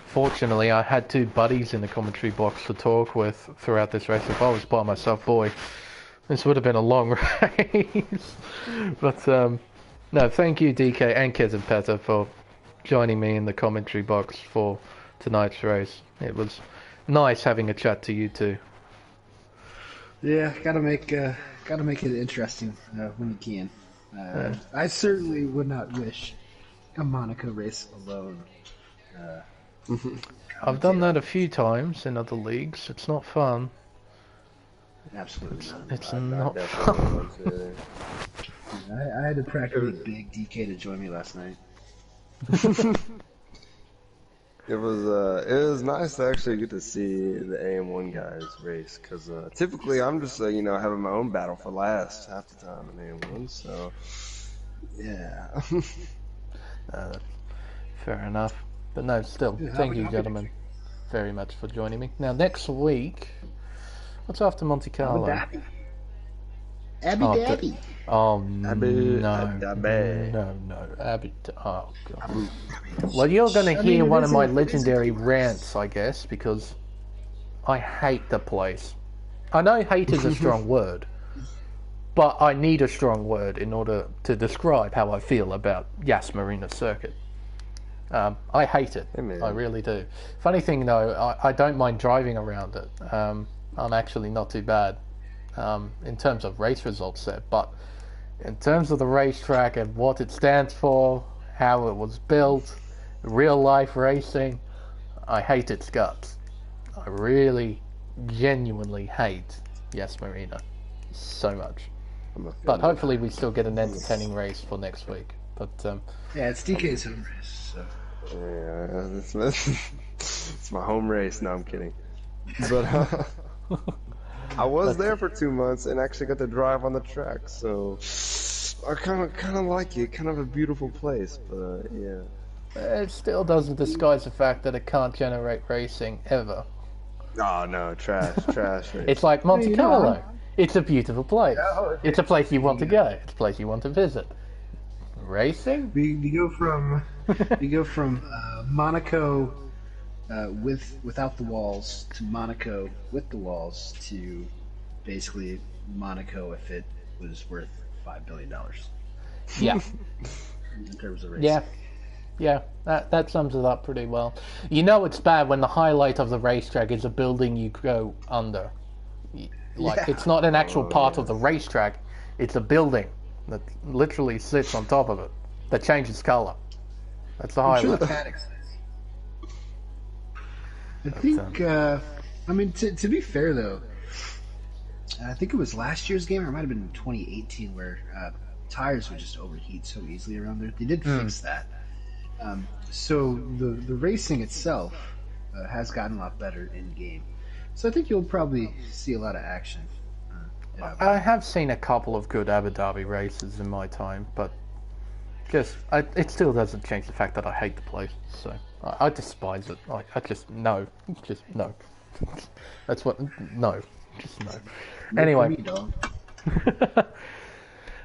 fortunately, I had 2 buddies in the commentary box to talk with throughout this race. If I was by myself, boy, this would have been a long race. But no, thank you, DK and Kez and Petter, for joining me in the commentary box for tonight's race. It was nice having a chat to you two. Yeah, gotta make Gotta make it interesting when you can. I certainly would not wish a Monaco race alone. I've done that a few times in other leagues. It's not fun. Absolutely not. It's I not definitely fun. want to. I had to practically beg DK to join me last night. It was nice to actually get to see the AM1 guys race because typically I'm just having my own battle for last half the time in AM1. So yeah. Fair enough. But no, still, thank you, gentlemen, very much for joining me. Now, next week, what's after Monte Carlo? Abu Dhabi. Oh, Abu no. Dhabi. No. Oh, God. Well, you're going to hear one of my legendary rants, I guess, because I hate the place. I know hate is a strong word, but I need a strong word in order to describe how I feel about Yas Marina Circuit. I hate it. I really do. Funny thing, though, I don't mind driving around it. I'm actually not too bad in terms of race results there, but in terms of the racetrack and what it stands for, how it was built, real life racing, I hate its guts. I really, genuinely hate Yas Marina so much. But hopefully we still get an entertaining race for next week. But yeah, it's DK's home race. So. Yeah, it's my home race. No, I'm kidding. But I was there for 2 months and actually got to drive on the track, so I kind of like it. Kind of a beautiful place, but yeah. It still doesn't disguise the fact that it can't generate racing ever. Oh no, trash. It's like Monte Carlo. It's a beautiful place. It's a place you want to go. It's a place you want to visit. Racing? We go from Monaco without the walls to Monaco with the walls to basically Monaco if it was worth $5 billion. Yeah. In terms of racing. Yeah, that sums it up pretty well. You know it's bad when the highlight of the racetrack is a building you go under. Like, it's not an actual part of the racetrack, it's a building that literally sits on top of it, that changes colour. That's the highlight. I'm sure the paddocks. I think, I mean, to be fair though, I think it was last year's game, or it might have been 2018, where tires would just overheat so easily around there. They did fix that. So the racing itself has gotten a lot better in game. So I think you'll probably see a lot of action. I have seen a couple of good Abu Dhabi races in my time, but it still doesn't change the fact that I hate the place. So I despise it. I just no. That's what no. Just no. Anyway.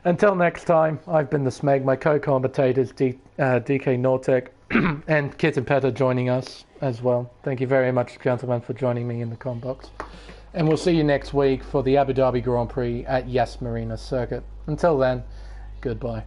Until next time, I've been the Smeg. My co-commentators, DK Nortec and Kit and Petter joining us as well. Thank you very much, gentlemen, for joining me in the Combox. And we'll see you next week for the Abu Dhabi Grand Prix at Yas Marina Circuit. Until then, goodbye.